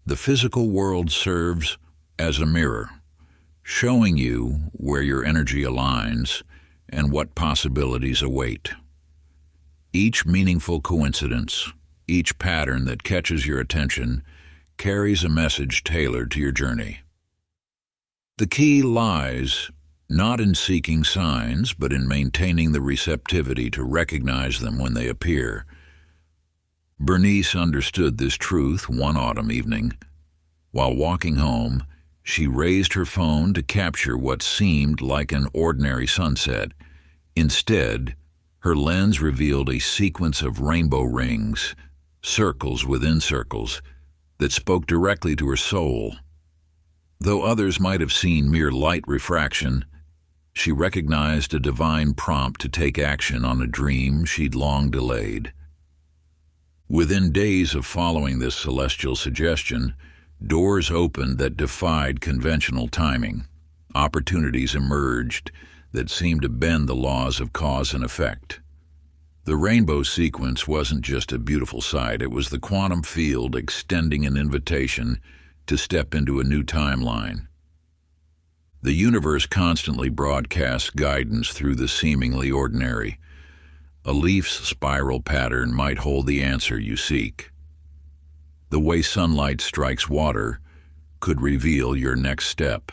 The physical world serves as a mirror, showing you where your energy aligns and what possibilities await. Each meaningful coincidence, each pattern that catches your attention, carries a message tailored to your journey. The key lies not in seeking signs, but in maintaining the receptivity to recognize them when they appear. Bernice understood this truth one autumn evening. While walking home, she raised her phone to capture what seemed like an ordinary sunset. Instead, her lens revealed a sequence of rainbow rings, circles within circles, that spoke directly to her soul. Though others might have seen mere light refraction, she recognized a divine prompt to take action on a dream she'd long delayed. Within days of following this celestial suggestion, doors opened that defied conventional timing. Opportunities emerged that seemed to bend the laws of cause and effect. The rainbow sequence wasn't just a beautiful sight, it was the quantum field extending an invitation to step into a new timeline. The universe constantly broadcasts guidance through the seemingly ordinary. A leaf's spiral pattern might hold the answer you seek. The way sunlight strikes water could reveal your next step.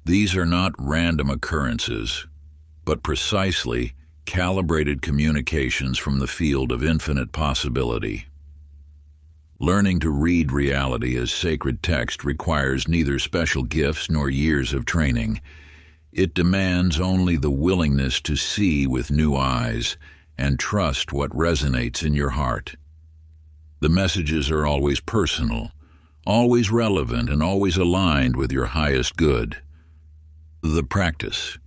These are not random occurrences, but precisely calibrated communications from the field of infinite possibility. Learning to read reality as sacred text requires neither special gifts nor years of training. It demands only the willingness to see with new eyes and trust what resonates in your heart. The messages are always personal, always relevant, and always aligned with your highest good. The practice.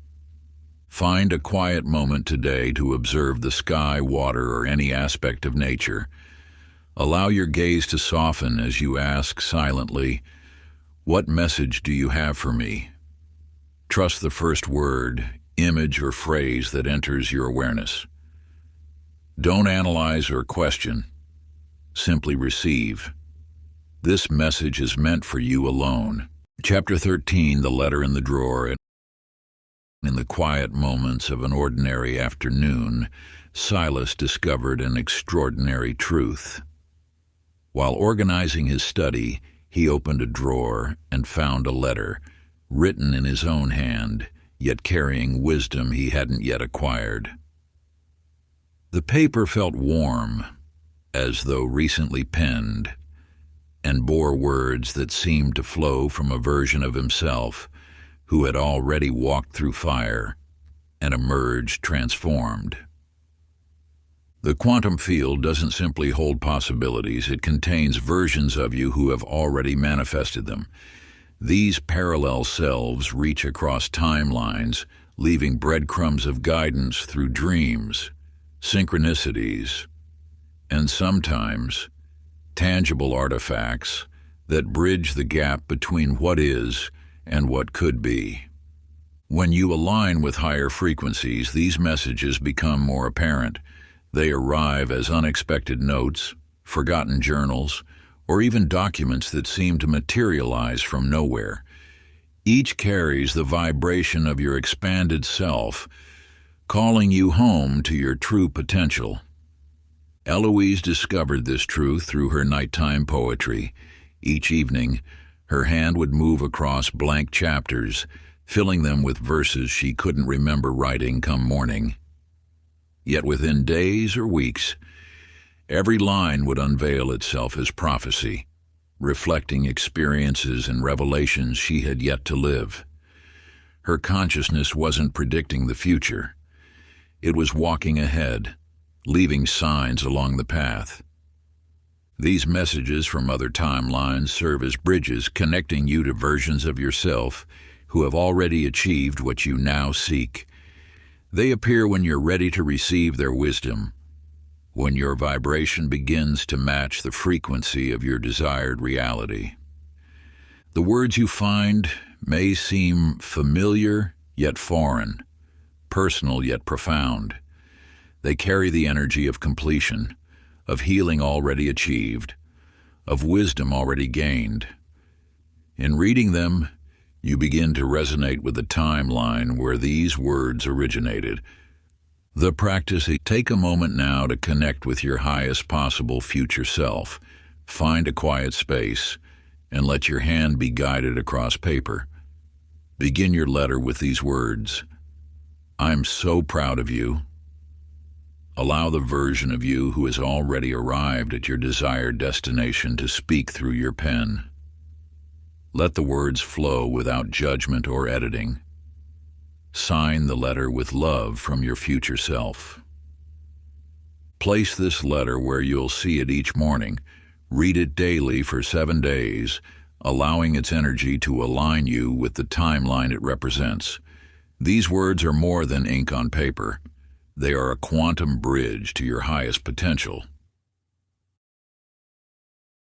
Find a quiet moment today to observe the sky, water, or any aspect of nature. Allow your gaze to soften as you ask silently, "What message do you have for me?" Trust the first word, image, or phrase that enters your awareness. Don't analyze or question. Simply receive. This message is meant for you alone. Chapter 13, The Letter in the Drawer. In the quiet moments of an ordinary afternoon, Silas discovered an extraordinary truth. While organizing his study, he opened a drawer and found a letter, written in his own hand, yet carrying wisdom he hadn't yet acquired. The paper felt warm, as though recently penned, and bore words that seemed to flow from a version of himself who had already walked through fire and emerged transformed. The quantum field doesn't simply hold possibilities, it contains versions of you who have already manifested them. These parallel selves reach across timelines, leaving breadcrumbs of guidance through dreams, synchronicities, and sometimes tangible artifacts that bridge the gap between what is and what could be. When you align with higher frequencies, these messages become more apparent. They arrive as unexpected notes, forgotten journals, or even documents that seem to materialize from nowhere. Each carries the vibration of your expanded self, calling you home to your true potential. Eloise discovered this truth through her nighttime poetry. Each evening, her hand would move across blank chapters, filling them with verses she couldn't remember writing come morning. Yet within days or weeks, every line would unveil itself as prophecy, reflecting experiences and revelations she had yet to live. Her consciousness wasn't predicting the future. It was walking ahead, leaving signs along the path. These messages from other timelines serve as bridges connecting you to versions of yourself who have already achieved what you now seek. They appear when you're ready to receive their wisdom, when your vibration begins to match the frequency of your desired reality. The words you find may seem familiar yet foreign, personal yet profound. They carry the energy of completion, of healing already achieved, of wisdom already gained. In reading them, you begin to resonate with the timeline where these words originated. The practice. Take a moment now to connect with your highest possible future self. Find a quiet space and let your hand be guided across paper. Begin your letter with these words: "I'm so proud of you." Allow the version of you who has already arrived at your desired destination to speak through your pen. Let the words flow without judgment or editing. Sign the letter with love from your future self. Place this letter where you'll see it each morning. Read it daily for 7 days, allowing its energy to align you with the timeline it represents. These words are more than ink on paper. They are a quantum bridge to your highest potential.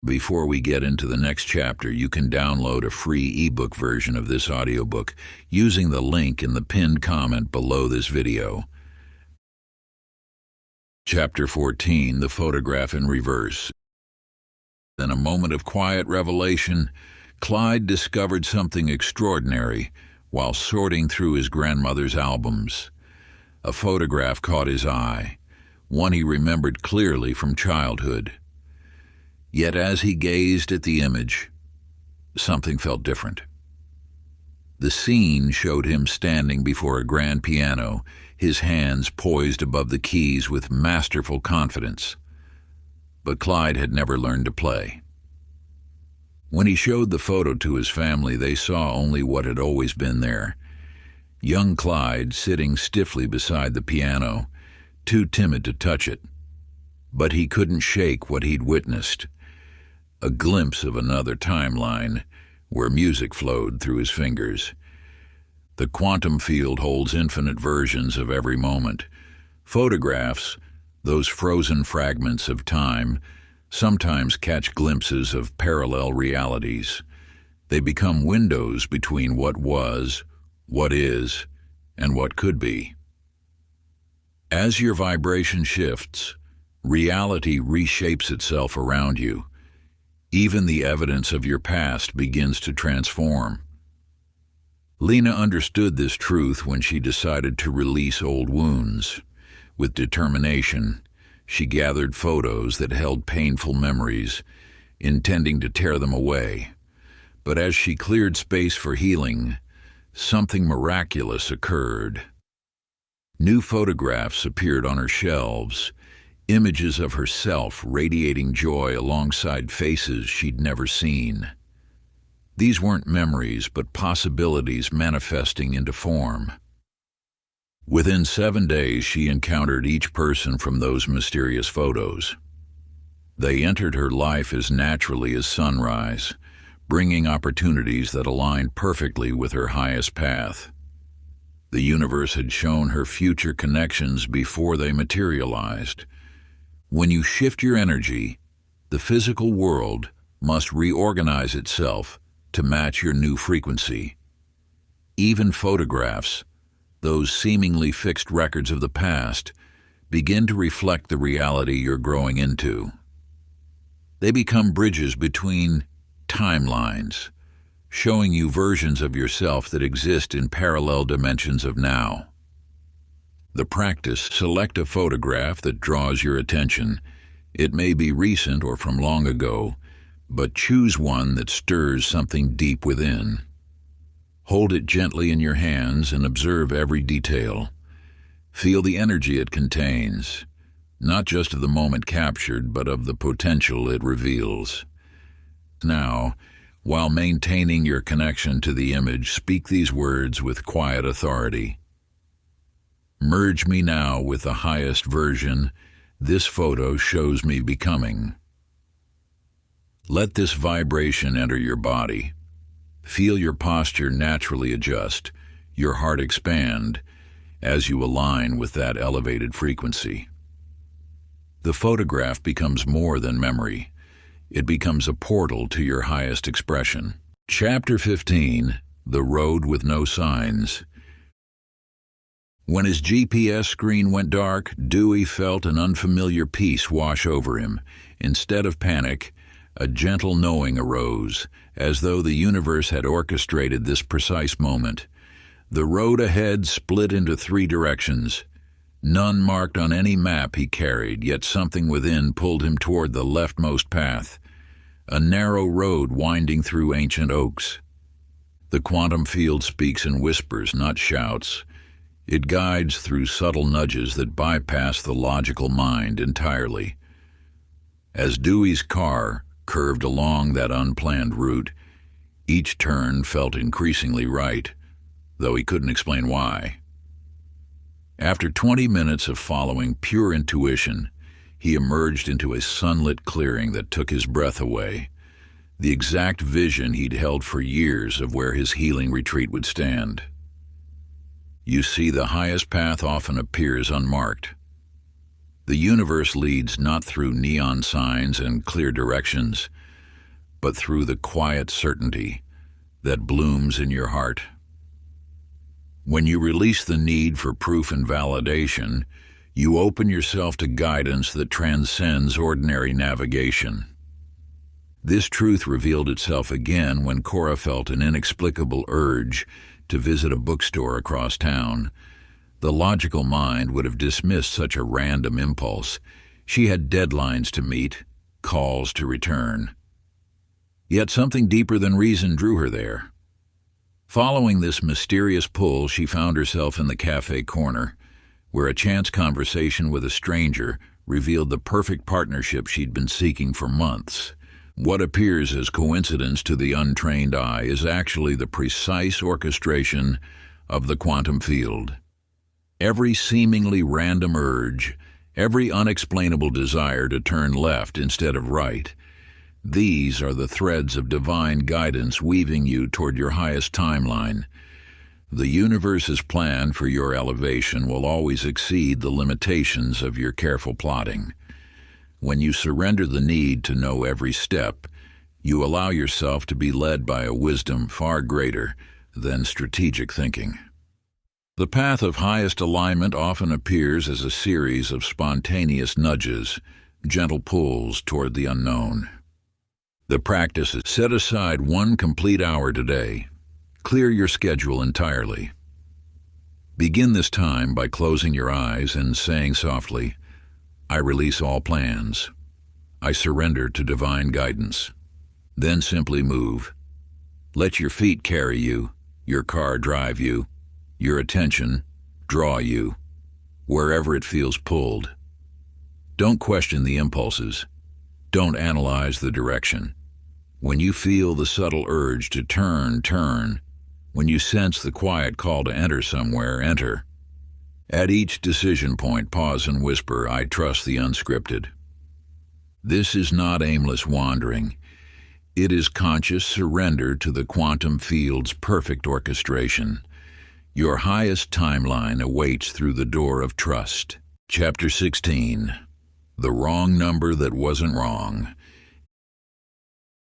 Before we get into the next chapter, you can download a free ebook version of this audiobook using the link in the pinned comment below this video. Chapter 14, The Photograph in Reverse. In a moment of quiet revelation, Clyde discovered something extraordinary while sorting through his grandmother's albums. A photograph caught his eye, one he remembered clearly from childhood. Yet as he gazed at the image, something felt different. The scene showed him standing before a grand piano, his hands poised above the keys with masterful confidence. But Clyde had never learned to play. When he showed the photo to his family, they saw only what had always been there. Young Clyde sitting stiffly beside the piano, too timid to touch it. But he couldn't shake what he'd witnessed. A glimpse of another timeline where music flowed through his fingers. The quantum field holds infinite versions of every moment. Photographs, those frozen fragments of time, sometimes catch glimpses of parallel realities. They become windows between what was, what is, and what could be. As your vibration shifts, reality reshapes itself around you. Even the evidence of your past begins to transform. Lena understood this truth when she decided to release old wounds. With determination, she gathered photos that held painful memories, intending to tear them away. But as she cleared space for healing, something miraculous occurred. New photographs appeared on her shelves, images of herself radiating joy alongside faces she'd never seen. These weren't memories, but possibilities manifesting into form. Within 7 days, she encountered each person from those mysterious photos. They entered her life as naturally as sunrise, bringing opportunities that aligned perfectly with her highest path. The universe had shown her future connections before they materialized. When you shift your energy, the physical world must reorganize itself to match your new frequency. Even photographs, those seemingly fixed records of the past, begin to reflect the reality you're growing into. They become bridges between timelines, showing you versions of yourself that exist in parallel dimensions of now. The practice: select a photograph that draws your attention. It may be recent or from long ago, but choose one that stirs something deep within. Hold it gently in your hands and observe every detail. Feel the energy it contains, not just of the moment captured, but of the potential it reveals. Now, while maintaining your connection to the image, speak these words with quiet authority. Merge me now with the highest version this photo shows me becoming. Let this vibration enter your body. Feel your posture naturally adjust, your heart expand, as you align with that elevated frequency. The photograph becomes more than memory. It becomes a portal to your highest expression. Chapter 15, The Road with No Signs. When his GPS screen went dark, Dewey felt an unfamiliar peace wash over him. Instead of panic, a gentle knowing arose, as though the universe had orchestrated this precise moment. The road ahead split into 3 directions, none marked on any map he carried, yet something within pulled him toward the leftmost path. a narrow road winding through ancient oaks. The quantum field speaks in whispers, not shouts. It guides through subtle nudges that bypass the logical mind entirely. As Dewey's car curved along that unplanned route, each turn felt increasingly right, though he couldn't explain why. After 20 minutes of following pure intuition, he emerged into a sunlit clearing that took his breath away, the exact vision he'd held for years of where his healing retreat would stand. You see, the highest path often appears unmarked. The universe leads not through neon signs and clear directions, but through the quiet certainty that blooms in your heart. When you release the need for proof and validation, you open yourself to guidance that transcends ordinary navigation. This truth revealed itself again when Cora felt an inexplicable urge to visit a bookstore across town. The logical mind would have dismissed such a random impulse. She had deadlines to meet, calls to return. Yet something deeper than reason drew her there. Following this mysterious pull, she found herself in the cafe corner, where a chance conversation with a stranger revealed the perfect partnership she'd been seeking for months. What appears as coincidence to the untrained eye is actually the precise orchestration of the quantum field. Every seemingly random urge, every unexplainable desire to turn left instead of right, these are the threads of divine guidance weaving you toward your highest timeline. The universe's plan for your elevation will always exceed the limitations of your careful plotting. When you surrender the need to know every step, you allow yourself to be led by a wisdom far greater than strategic thinking. The path of highest alignment often appears as a series of spontaneous nudges, gentle pulls toward the unknown. The practice is set aside one complete hour today. Clear your schedule entirely. Begin this time by closing your eyes and saying softly, "I release all plans. I surrender to divine guidance." Then simply move. Let your feet carry you, your car drive you, your attention draw you, wherever it feels pulled. Don't question the impulses. Don't analyze the direction. When you feel the subtle urge to turn. When you sense the quiet call to enter somewhere, enter. At each decision point, pause and whisper, "I trust the unscripted." This is not aimless wandering. It is conscious surrender to the quantum field's perfect orchestration. Your highest timeline awaits through the door of trust. Chapter 16. The Wrong Number That Wasn't Wrong.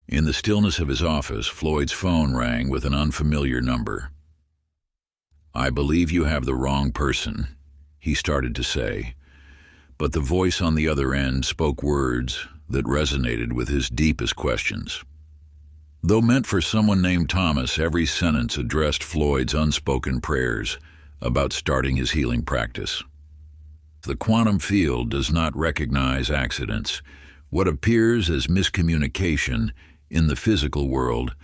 In the stillness of his office, Floyd's phone rang with an unfamiliar number. "I believe you have the wrong person," he started to say, but the voice on the other end spoke words that resonated with his deepest questions. Though meant for someone named Thomas, every sentence addressed Floyd's unspoken prayers about starting his healing practice. The quantum field does not recognize accidents. What appears as miscommunication in the physical world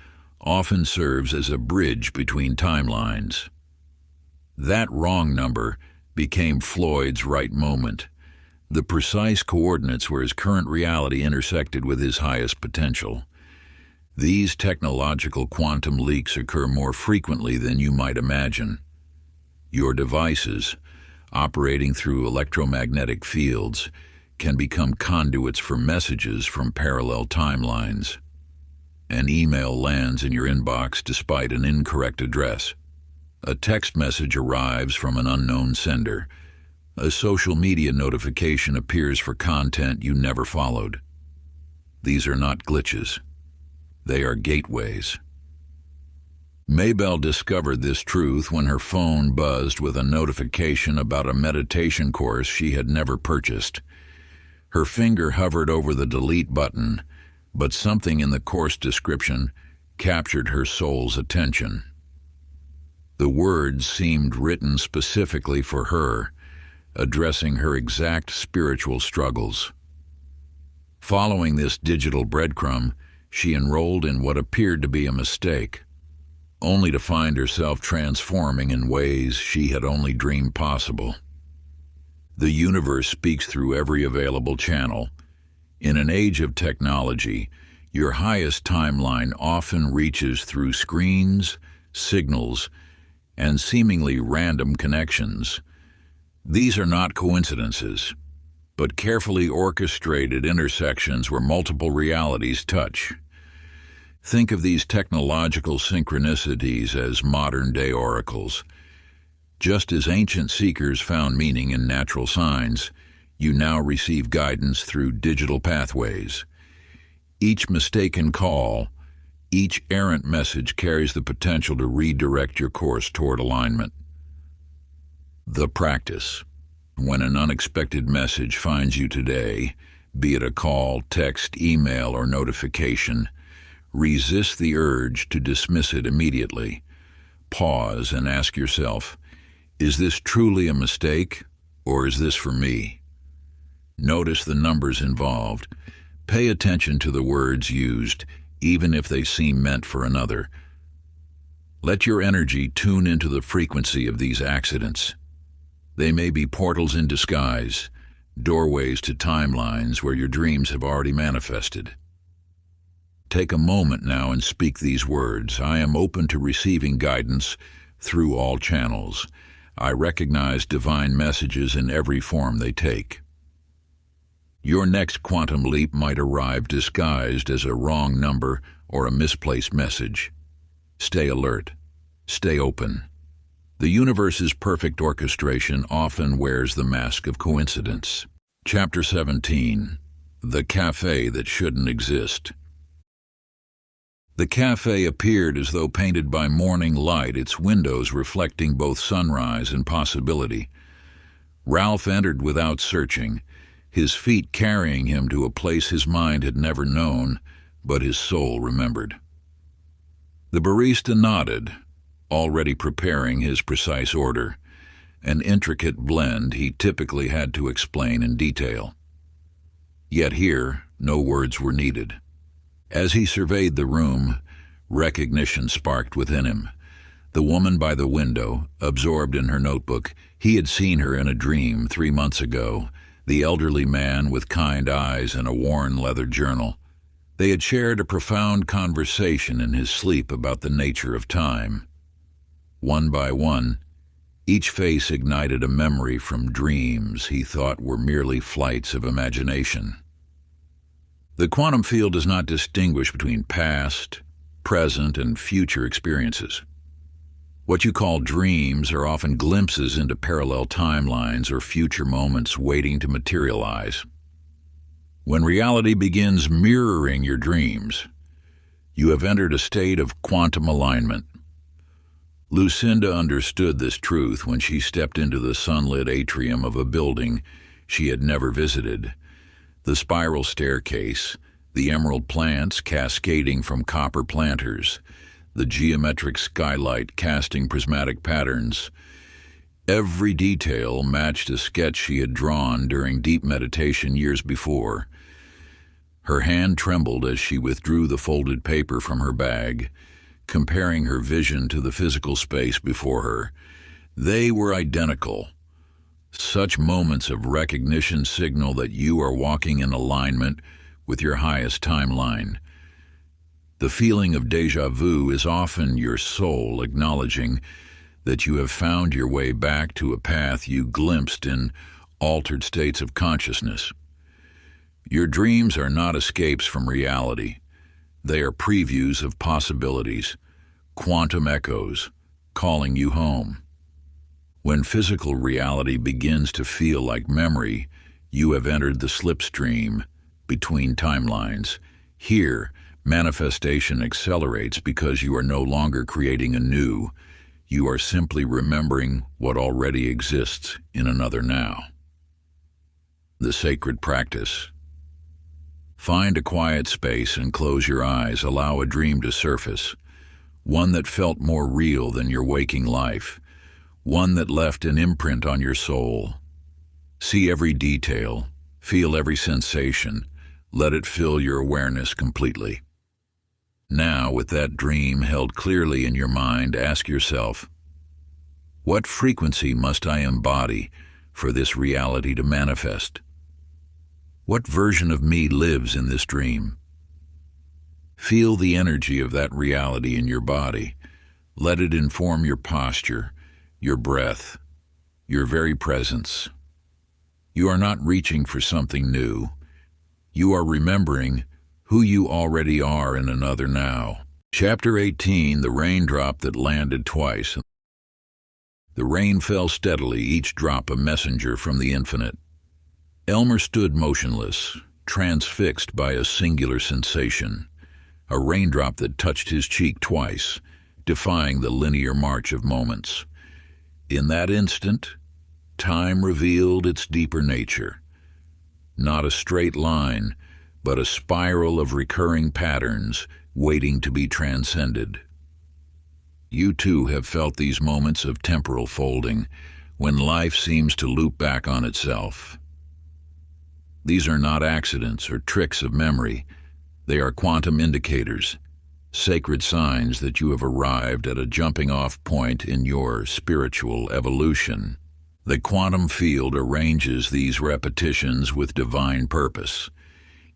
often serves as a bridge between timelines. That wrong number became Floyd's right moment, the precise coordinates where his current reality intersected with his highest potential. These technological quantum leaks occur more frequently than you might imagine. Your devices, operating through electromagnetic fields, can become conduits for messages from parallel timelines. An email lands in your inbox despite an incorrect address. A text message arrives from an unknown sender. A social media notification appears for content you never followed. These are not glitches. They are gateways. Maybelle discovered this truth when her phone buzzed with a notification about a meditation course she had never purchased. Her finger hovered over the delete button, but something in the course description captured her soul's attention. The words seemed written specifically for her, addressing her exact spiritual struggles. Following this digital breadcrumb, she enrolled in what appeared to be a mistake, only to find herself transforming in ways she had only dreamed possible. The universe speaks through every available channel. In an age of technology, your highest timeline often reaches through screens, signals, and seemingly random connections. These are not coincidences, but carefully orchestrated intersections where multiple realities touch. Think of these technological synchronicities as modern-day oracles. Just as ancient seekers found meaning in natural signs, you now receive guidance through digital pathways. Each mistaken call, each errant message carries the potential to redirect your course toward alignment. The practice. When an unexpected message finds you today, be it a call, text, email, or notification, resist the urge to dismiss it immediately. Pause and ask yourself, is this truly a mistake, or is this for me? Notice the numbers involved. Pay attention to the words used, even if they seem meant for another. Let your energy tune into the frequency of these accidents. They may be portals in disguise, doorways to timelines where your dreams have already manifested. Take a moment now and speak these words. I am open to receiving guidance through all channels. I recognize divine messages in every form they take. Your next quantum leap might arrive disguised as a wrong number or a misplaced message. Stay alert. Stay open. The universe's perfect orchestration often wears the mask of coincidence. Chapter 17. The Cafe That Shouldn't Exist. The cafe appeared as though painted by morning light, its windows reflecting both sunrise and possibility. Ralph entered without searching, his feet carrying him to a place his mind had never known, but his soul remembered. The barista nodded, already preparing his precise order, an intricate blend he typically had to explain in detail. Yet here, no words were needed. As he surveyed the room, recognition sparked within him. The woman by the window, absorbed in her notebook, he had seen her in a dream 3 months ago, the elderly man with kind eyes and a worn leather journal. They had shared a profound conversation in his sleep about the nature of time. One by one, each face ignited a memory from dreams he thought were merely flights of imagination. The quantum field does not distinguish between past, present, and future experiences. What you call dreams are often glimpses into parallel timelines or future moments waiting to materialize. When reality begins mirroring your dreams, you have entered a state of quantum alignment. Lucinda understood this truth when she stepped into the sunlit atrium of a building she had never visited. The spiral staircase, the emerald plants cascading from copper planters, the geometric skylight casting prismatic patterns. Every detail matched a sketch she had drawn during deep meditation years before. Her hand trembled as she withdrew the folded paper from her bag, comparing her vision to the physical space before her. They were identical. Such moments of recognition signal that you are walking in alignment with your highest timeline. The feeling of déjà vu is often your soul acknowledging that you have found your way back to a path you glimpsed in altered states of consciousness. Your dreams are not escapes from reality. They are previews of possibilities, quantum echoes, calling you home. When physical reality begins to feel like memory, you have entered the slipstream between timelines. Here, manifestation accelerates because you are no longer creating anew. You are simply remembering what already exists in another now. The sacred practice. Find a quiet space and close your eyes. Allow a dream to surface, one that felt more real than your waking life, one that left an imprint on your soul. See every detail, feel every sensation, let it fill your awareness completely. Now, with that dream held clearly in your mind, ask yourself, what frequency must I embody for this reality to manifest? What version of me lives in this dream? Feel the energy of that reality in your body. Let it inform your posture, your breath, your very presence. You are not reaching for something new. You are remembering who you already are in another now. Chapter 18, The Raindrop That Landed Twice. The rain fell steadily, each drop a messenger from the infinite. Elmer stood motionless, transfixed by a singular sensation, a raindrop that touched his cheek twice, defying the linear march of moments. In that instant, time revealed its deeper nature. Not a straight line, but a spiral of recurring patterns waiting to be transcended. You too have felt these moments of temporal folding, when life seems to loop back on itself. These are not accidents or tricks of memory. They are quantum indicators, sacred signs that you have arrived at a jumping-off point in your spiritual evolution. The quantum field arranges these repetitions with divine purpose.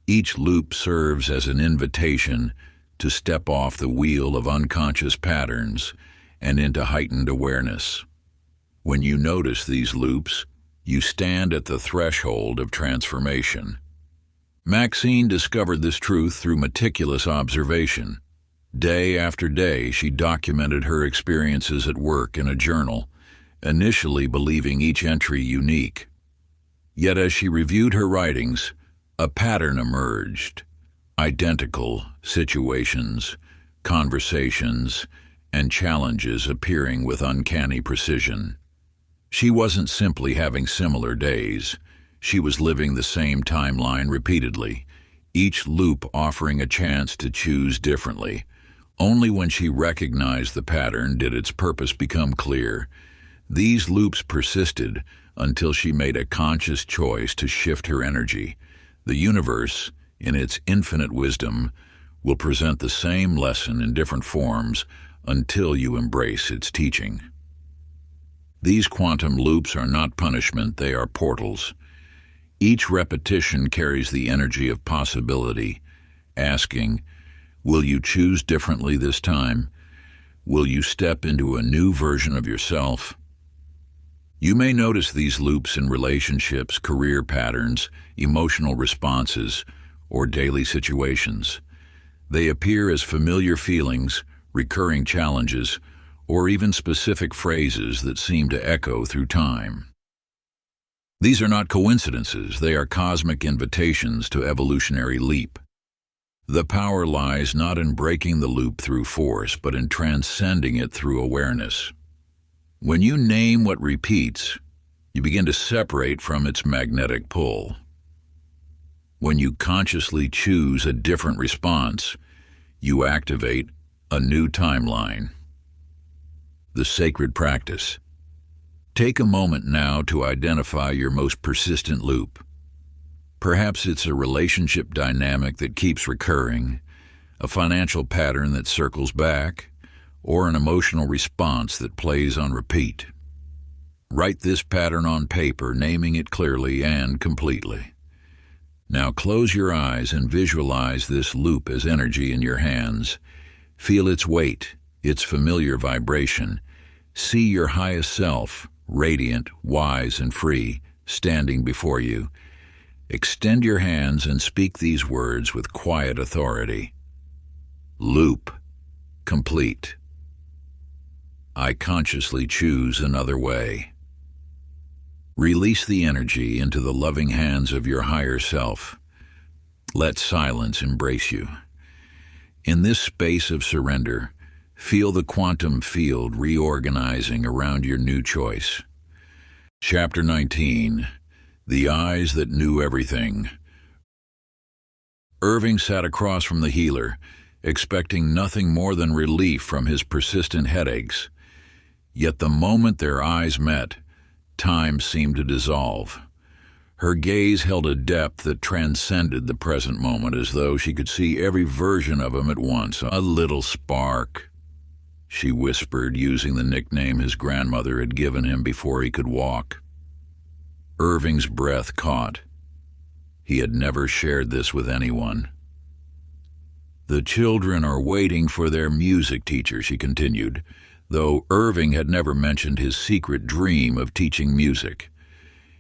Each loop serves as an invitation to step off the wheel of unconscious patterns and into heightened awareness. When you notice these loops, you stand at the threshold of transformation. Maxine discovered this truth through meticulous observation. Day after day, she documented her experiences at work in a journal, initially believing each entry unique. Yet as she reviewed her writings, a pattern emerged: identical situations, conversations, and challenges appearing with uncanny precision. She wasn't simply having similar days. She was living the same timeline repeatedly, each loop offering a chance to choose differently. Only when she recognized the pattern did its purpose become clear. These loops persisted until she made a conscious choice to shift her energy. The universe, in its infinite wisdom, will present the same lesson in different forms until you embrace its teaching. These quantum loops are not punishment, they are portals. Each repetition carries the energy of possibility, asking, will you choose differently this time? Will you step into a new version of yourself? You may notice these loops in relationships, career patterns, emotional responses, or daily situations. They appear as familiar feelings, recurring challenges, or even specific phrases that seem to echo through time. These are not coincidences, they are cosmic invitations to evolutionary leap. The power lies not in breaking the loop through force, but in transcending it through awareness. When you name what repeats, you begin to separate from its magnetic pull. When you consciously choose a different response, you activate a new timeline. The sacred practice. Take a moment now to identify your most persistent loop. Perhaps it's a relationship dynamic that keeps recurring, a financial pattern that circles back, or an emotional response that plays on repeat. Write this pattern on paper, naming it clearly and completely. Now close your eyes and visualize this loop as energy in your hands. Feel its weight, its familiar vibration. See your highest self, radiant, wise, and free, standing before you. Extend your hands and speak these words with quiet authority. Loop, complete. I consciously choose another way. Release the energy into the loving hands of your higher self. Let silence embrace you. In this space of surrender, feel the quantum field reorganizing around your new choice. Chapter 19, The Eyes That Knew Everything. Irving sat across from the healer, expecting nothing more than relief from his persistent headaches. Yet the moment their eyes met, time seemed to dissolve. Her gaze held a depth that transcended the present moment, as though she could see every version of him at once. "A little spark," she whispered, using the nickname his grandmother had given him before he could walk. Irving's breath caught. He had never shared this with anyone. "The children are waiting for their music teacher," she continued, though Irving had never mentioned his secret dream of teaching music.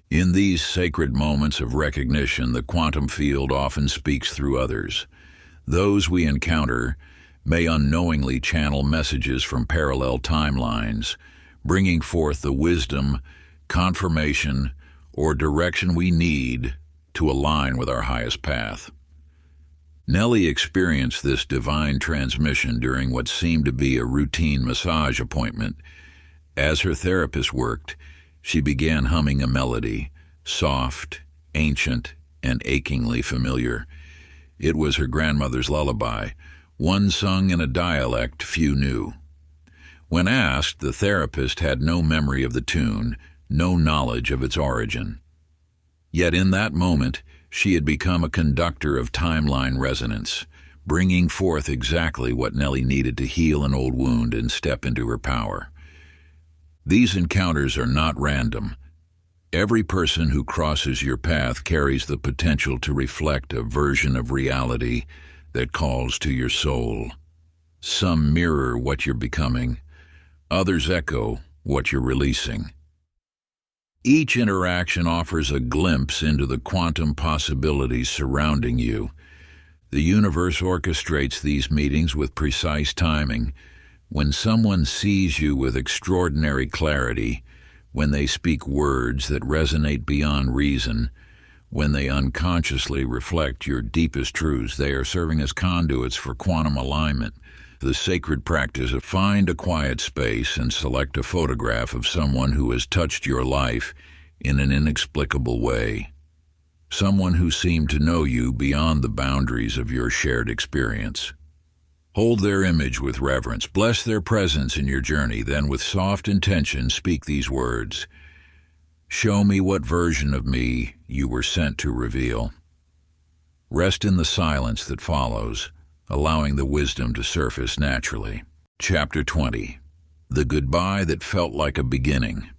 In these sacred moments of recognition, the quantum field often speaks through others. Those we encounter may unknowingly channel messages from parallel timelines, bringing forth the wisdom, confirmation, or direction we need to align with our highest path. Nellie experienced this divine transmission during what seemed to be a routine massage appointment. As her therapist worked, she began humming a melody, soft, ancient, and achingly familiar. It was her grandmother's lullaby, one sung in a dialect few knew. When asked, the therapist had no memory of the tune, no knowledge of its origin. Yet in that moment, she had become a conductor of timeline resonance, bringing forth exactly what Nellie needed to heal an old wound and step into her power. These encounters are not random. Every person who crosses your path carries the potential to reflect a version of reality that calls to your soul. Some mirror what you're becoming, others echo what you're releasing. Each interaction offers a glimpse into the quantum possibilities surrounding you. The universe orchestrates these meetings with precise timing. When someone sees you with extraordinary clarity, when they speak words that resonate beyond reason, when they unconsciously reflect your deepest truths, they are serving as conduits for quantum alignment. The sacred practice of find a quiet space and select a photograph of someone who has touched your life in an inexplicable way. Someone who seemed to know you beyond the boundaries of your shared experience. Hold their image with reverence, bless their presence in your journey, then with soft intention speak these words. Show me what version of me you were sent to reveal. Rest in the silence that follows, allowing the wisdom to surface naturally. Chapter 20. The Goodbye That Felt Like a Beginning.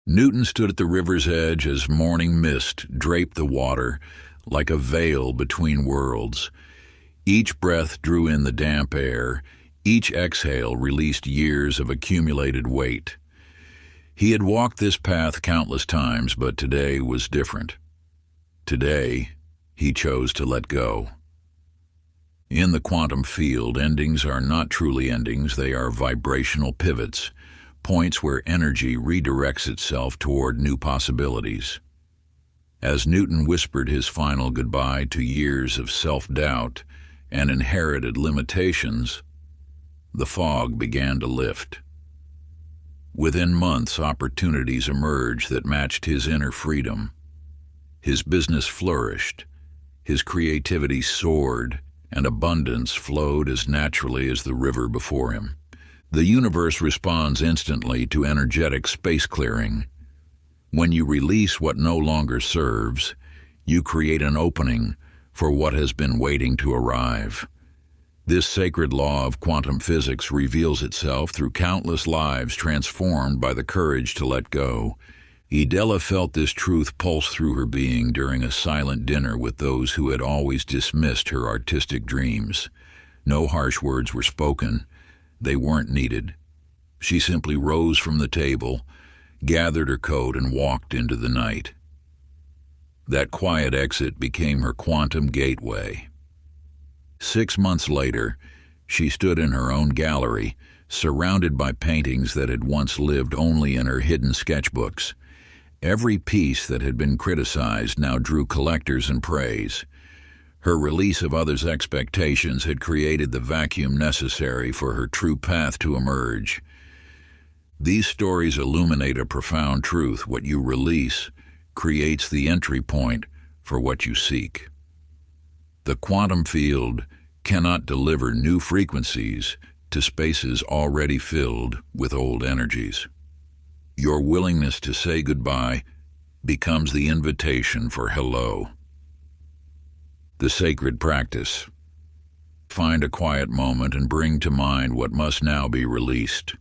Newton stood at the river's edge as morning mist draped the water like a veil between worlds. Each breath drew in the damp air, each exhale released years of accumulated weight. He had walked this path countless times, but today was different. Today, he chose to let go. In the quantum field, endings are not truly endings, they are vibrational pivots, points where energy redirects itself toward new possibilities. As Newton whispered his final goodbye to years of self-doubt and inherited limitations, the fog began to lift. Within months, opportunities emerged that matched his inner freedom. His business flourished, his creativity soared, and abundance flowed as naturally as the river before him. The universe responds instantly to energetic space clearing. When you release what no longer serves, you create an opening for what has been waiting to arrive. This sacred law of quantum physics reveals itself through countless lives transformed by the courage to let go. Idella felt this truth pulse through her being during a silent dinner with those who had always dismissed her artistic dreams. No harsh words were spoken. They weren't needed. She simply rose from the table, gathered her coat, and walked into the night. That quiet exit became her quantum gateway. 6 months later, she stood in her own gallery, surrounded by paintings that had once lived only in her hidden sketchbooks. Every piece that had been criticized now drew collectors and praise. Her release of others' expectations had created the vacuum necessary for her true path to emerge. These stories illuminate a profound truth. What you release creates the entry point for what you seek. The quantum field cannot deliver new frequencies to spaces already filled with old energies. Your willingness to say goodbye becomes the invitation for hello. The sacred practice. Find a quiet moment and bring to mind what must now be released.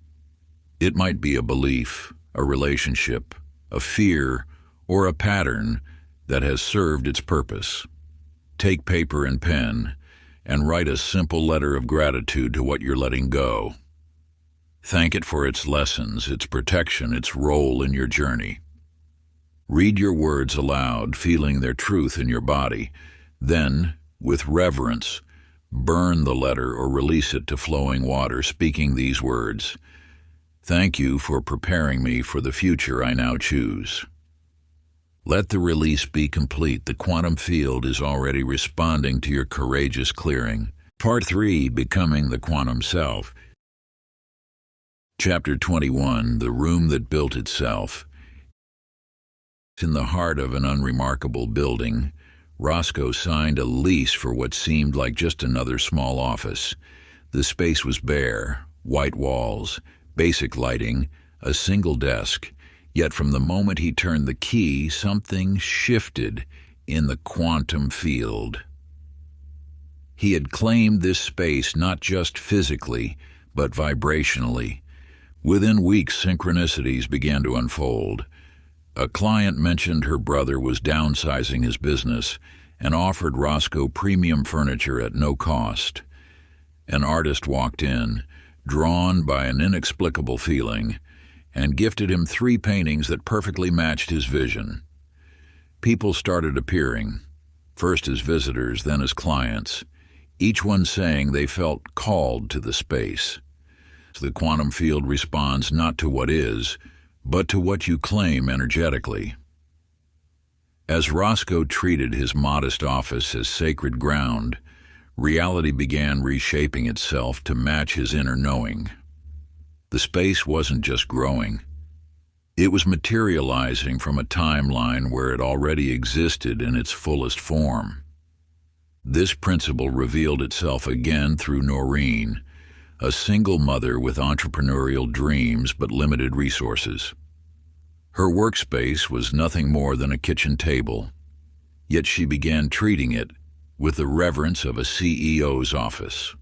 It might be a belief, a relationship, a fear, or a pattern that has served its purpose. Take paper and pen and write a simple letter of gratitude to what you're letting go. Thank it for its lessons, its protection, its role in your journey. Read your words aloud, feeling their truth in your body. Then, with reverence, burn the letter or release it to flowing water, speaking these words: "Thank you for preparing me for the future I now choose." Let the release be complete. The quantum field is already responding to your courageous clearing. Part 3, Becoming the Quantum Self. Chapter 21, The Room That Built Itself. In the heart of an unremarkable building, Roscoe signed a lease for what seemed like just another small office. The space was bare, white walls, basic lighting, a single desk. Yet from the moment he turned the key, something shifted in the quantum field. He had claimed this space not just physically, but vibrationally. Within weeks, synchronicities began to unfold. A client mentioned her brother was downsizing his business and offered Roscoe premium furniture at no cost. An artist walked in, drawn by an inexplicable feeling, and gifted him 3 paintings that perfectly matched his vision. People started appearing, first as visitors, then as clients, each one saying they felt called to the space. The quantum field responds not to what is, but to what you claim energetically. As Roscoe treated his modest office as sacred ground, reality began reshaping itself to match his inner knowing. The space wasn't just growing. It was materializing from a timeline where it already existed in its fullest form. This principle revealed itself again through Noreen, a single mother with entrepreneurial dreams but limited resources. Her workspace was nothing more than a kitchen table, yet she began treating it with the reverence of a CEO's office.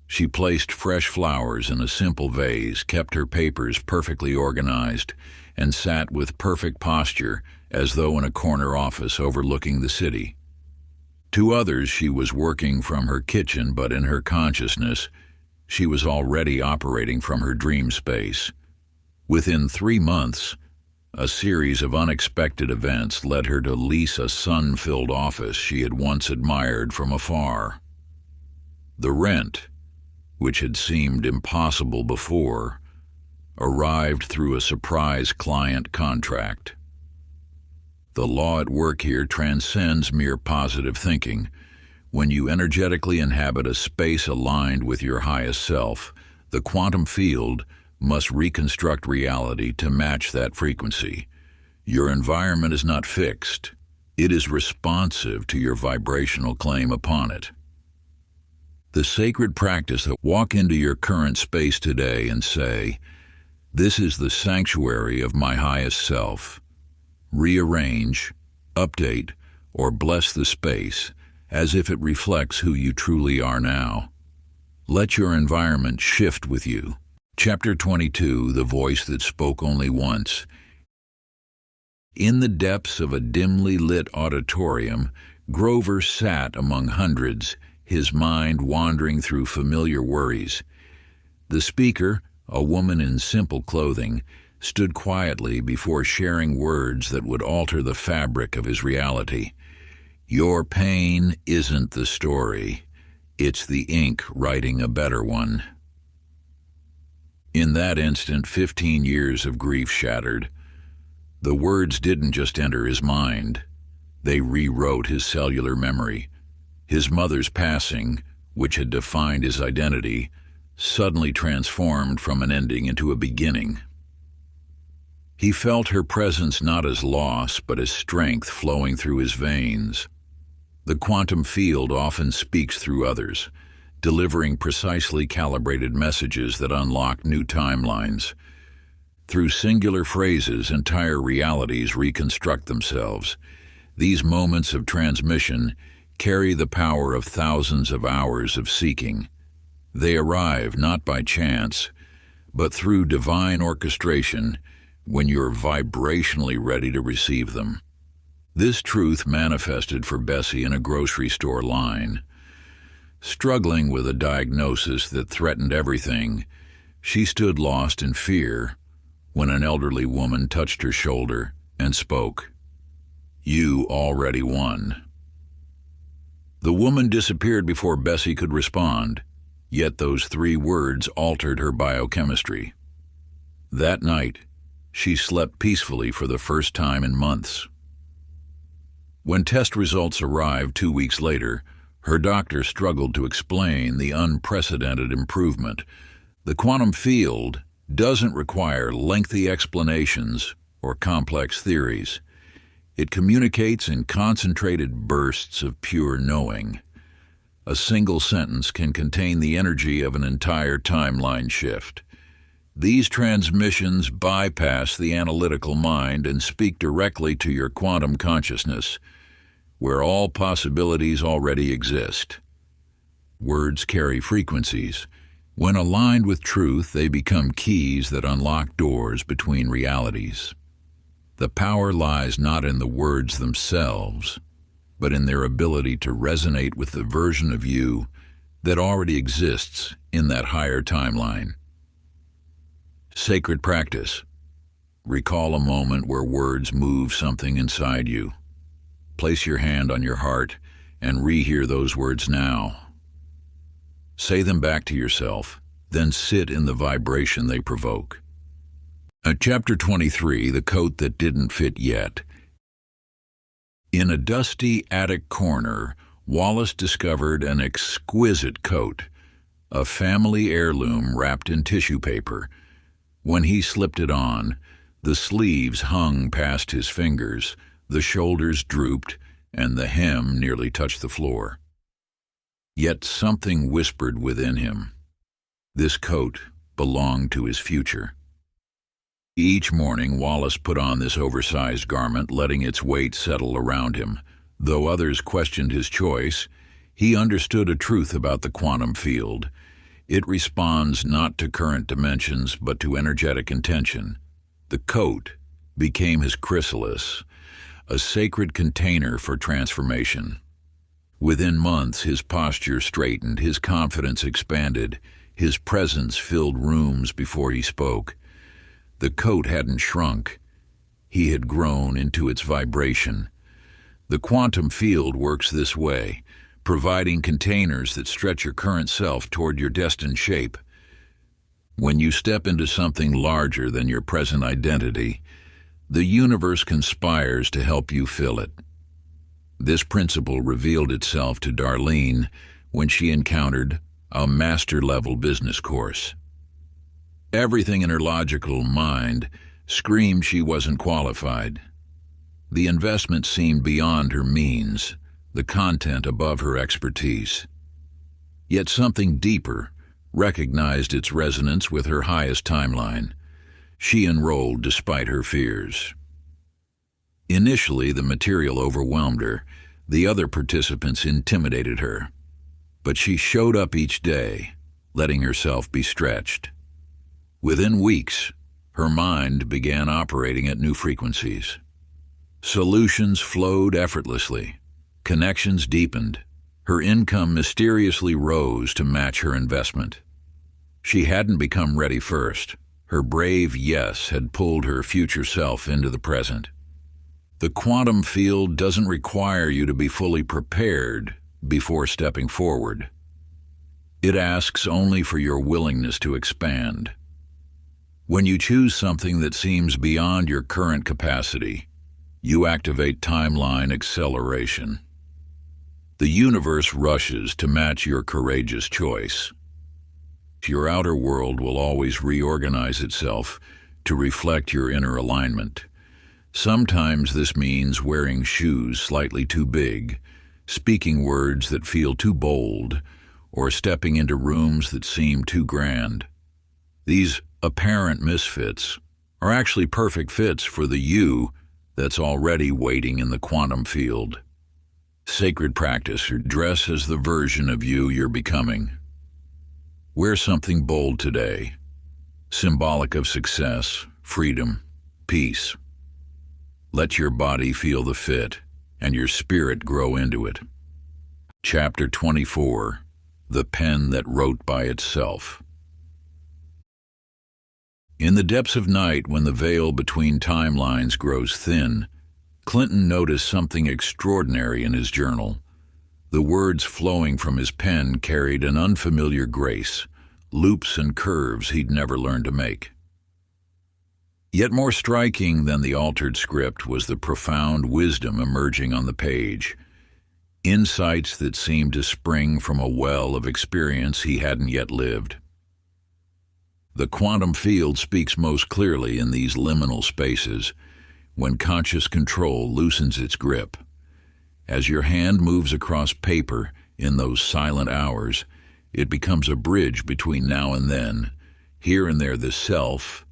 She placed fresh flowers in a simple vase, kept her papers perfectly organized, and sat with perfect posture as though in a corner office overlooking the city. To others, she was working from her kitchen, but in her consciousness, she was already operating from her dream space. Within 3 months, a series of unexpected events led her to lease a sun-filled office she had once admired from afar. The rent, which had seemed impossible before, arrived through a surprise client contract. The law at work here transcends mere positive thinking. When you energetically inhabit a space aligned with your highest self, the quantum field must reconstruct reality to match that frequency. Your environment is not fixed. It is responsive to your vibrational claim upon it. The sacred practice that walk into your current space today and say, "This is the sanctuary of my highest self." Rearrange, update, or bless the space as if it reflects who you truly are now. Let your environment shift with you. Chapter 22, The Voice That Spoke Only Once. In the depths of a dimly lit auditorium, Grover sat among hundreds, his mind wandering through familiar worries. The speaker, a woman in simple clothing, stood quietly before sharing words that would alter the fabric of his reality. Your pain isn't the story. It's the ink writing a better one. In that instant, 15 years of grief shattered. The words didn't just enter his mind. They rewrote his cellular memory. His mother's passing, which had defined his identity, suddenly transformed from an ending into a beginning. He felt her presence not as loss, but as strength flowing through his veins. The quantum field often speaks through others, delivering precisely calibrated messages that unlock new timelines. Through singular phrases, entire realities reconstruct themselves. These moments of transmission carry the power of thousands of hours of seeking. They arrive not by chance, but through divine orchestration when you're vibrationally ready to receive them. This truth manifested for Bessie in a grocery store line. Struggling with a diagnosis that threatened everything, she stood lost in fear when an elderly woman touched her shoulder and spoke. "You already won." The woman disappeared before Bessie could respond, yet those 3 words altered her biochemistry. That night, she slept peacefully for the first time in months. When test results arrived 2 weeks later, her doctor struggled to explain the unprecedented improvement. The quantum field doesn't require lengthy explanations or complex theories. It communicates in concentrated bursts of pure knowing. A single sentence can contain the energy of an entire timeline shift. These transmissions bypass the analytical mind and speak directly to your quantum consciousness, where all possibilities already exist. Words carry frequencies. When aligned with truth, they become keys that unlock doors between realities. The power lies not in the words themselves, but in their ability to resonate with the version of you that already exists in that higher timeline. Sacred practice. Recall a moment where words move something inside you. Place your hand on your heart and rehear those words now. Say them back to yourself, then sit in the vibration they provoke. Chapter 23, The Coat That Didn't Fit Yet. In a dusty attic corner, Wallace discovered an exquisite coat, a family heirloom wrapped in tissue paper. When he slipped it on, the sleeves hung past his fingers, the shoulders drooped, and the hem nearly touched the floor. Yet something whispered within him. This coat belonged to his future. Each morning, Wallace put on this oversized garment, letting its weight settle around him. Though others questioned his choice, he understood a truth about the quantum field. It responds not to current dimensions, but to energetic intention. The coat became his chrysalis, a sacred container for transformation. Within months, his posture straightened, his confidence expanded, his presence filled rooms before he spoke. The coat hadn't shrunk. He had grown into its vibration. The quantum field works this way, providing containers that stretch your current self toward your destined shape. When you step into something larger than your present identity, the universe conspires to help you fill it. This principle revealed itself to Darlene when she encountered a master-level business course. Everything in her logical mind screamed she wasn't qualified. The investment seemed beyond her means, the content above her expertise. Yet something deeper recognized its resonance with her highest timeline. She enrolled despite her fears. Initially, the material overwhelmed her. The other participants intimidated her. But she showed up each day, letting herself be stretched. Within weeks, her mind began operating at new frequencies. Solutions flowed effortlessly. Connections deepened. Her income mysteriously rose to match her investment. She hadn't become ready first. Her brave yes had pulled her future self into the present. The quantum field doesn't require you to be fully prepared before stepping forward. It asks only for your willingness to expand. When you choose something that seems beyond your current capacity, you activate timeline acceleration. The universe rushes to match your courageous choice. Your outer world will always reorganize itself to reflect your inner alignment. Sometimes this means wearing shoes slightly too big, speaking words that feel too bold, or stepping into rooms that seem too grand. These apparent misfits are actually perfect fits for the you that's already waiting in the quantum field. Sacred practice or dress as the version of you you're becoming. Wear something bold today, symbolic of success, freedom, peace. Let your body feel the fit and your spirit grow into it. Chapter 24, The Pen That Wrote by Itself. In the depths of night, when the veil between timelines grows thin, Clinton noticed something extraordinary in his journal. The words flowing from his pen carried an unfamiliar grace, loops and curves he'd never learned to make. Yet more striking than the altered script was the profound wisdom emerging on the page, insights that seemed to spring from a well of experience he hadn't yet lived. The quantum field speaks most clearly in these liminal spaces, when conscious control loosens its grip. As your hand moves across paper in those silent hours, it becomes a bridge between now and then, here and there the self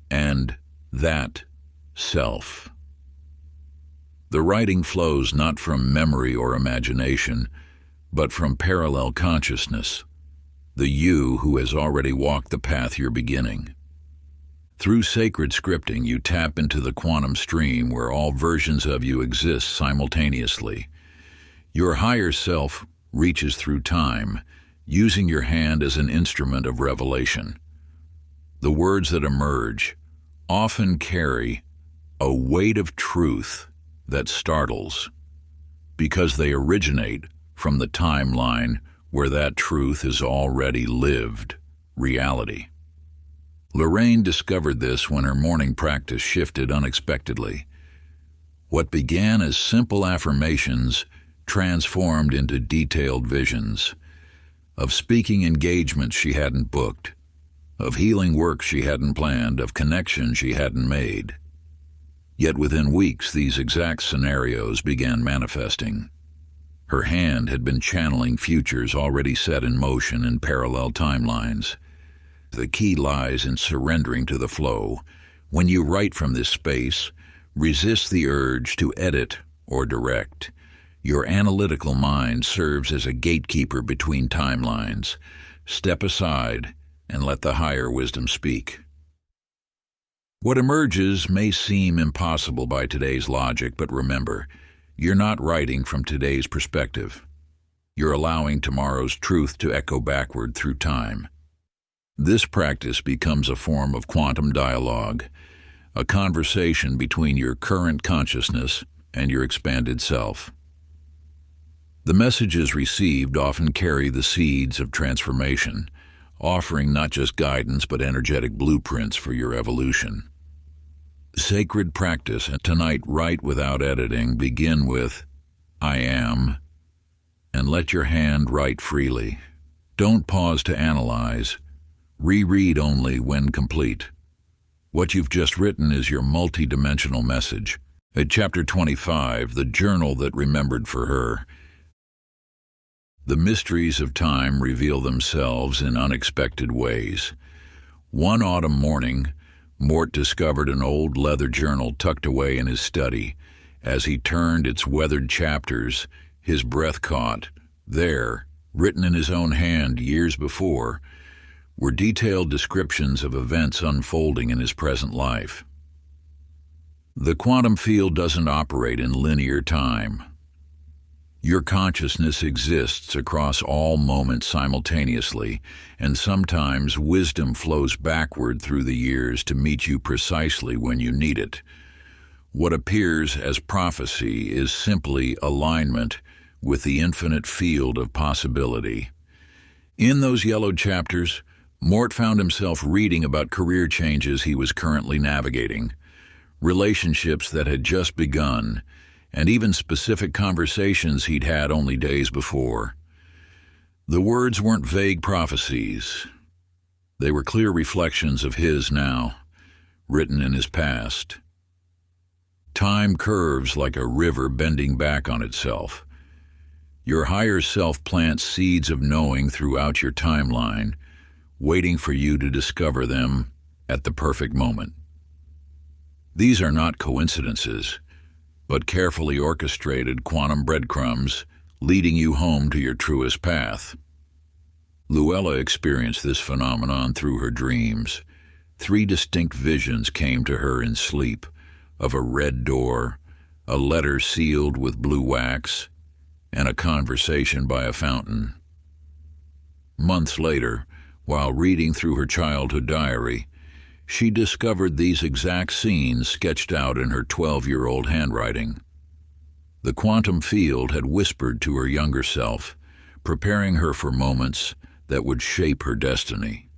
and that self. The writing flows not from memory or imagination, but from parallel consciousness, the you who has already walked the path you're beginning. Through sacred scripting, you tap into the quantum stream where all versions of you exist simultaneously. Your higher self reaches through time, using your hand as an instrument of revelation. The words that emerge often carry a weight of truth that startles, because they originate from the timeline where that truth is already lived reality. Lorraine discovered this when her morning practice shifted unexpectedly. What began as simple affirmations transformed into detailed visions, of speaking engagements she hadn't booked, of healing work she hadn't planned, of connections she hadn't made. Yet within weeks, these exact scenarios began manifesting. Her hand had been channeling futures already set in motion in parallel timelines. The key lies in surrendering to the flow. When you write from this space, resist the urge to edit or direct. Your analytical mind serves as a gatekeeper between timelines. Step aside and let the higher wisdom speak. What emerges may seem impossible by today's logic, but remember, you're not writing from today's perspective. You're allowing tomorrow's truth to echo backward through time. This practice becomes a form of quantum dialogue, a conversation between your current consciousness and your expanded self. The messages received often carry the seeds of transformation, offering not just guidance but energetic blueprints for your evolution. Sacred practice, and tonight write without editing. Begin with, I am, and let your hand write freely. Don't pause to analyze. Reread only when complete. What you've just written is your multi-dimensional message. At Chapter 25, The Journal That Remembered for Her. The mysteries of time reveal themselves in unexpected ways. One autumn morning, Mort discovered an old leather journal tucked away in his study. As he turned its weathered chapters, his breath caught. There, written in his own hand years before, were detailed descriptions of events unfolding in his present life. The quantum field doesn't operate in linear time. Your consciousness exists across all moments simultaneously, and sometimes wisdom flows backward through the years to meet you precisely when you need it. What appears as prophecy is simply alignment with the infinite field of possibility. In those yellowed chapters, Mort found himself reading about career changes he was currently navigating, relationships that had just begun, and even specific conversations he'd had only days before. The words weren't vague prophecies. They were clear reflections of his now, written in his past. Time curves like a river bending back on itself. Your higher self plants seeds of knowing throughout your timeline, waiting for you to discover them at the perfect moment. These are not coincidences, but carefully orchestrated quantum breadcrumbs leading you home to your truest path. Luella experienced this phenomenon through her dreams. 3 distinct visions came to her in sleep, of a red door, a letter sealed with blue wax, and a conversation by a fountain. Months later, while reading through her childhood diary, she discovered these exact scenes sketched out in her 12-year-old handwriting. The quantum field had whispered to her younger self, preparing her for moments that would shape her destiny.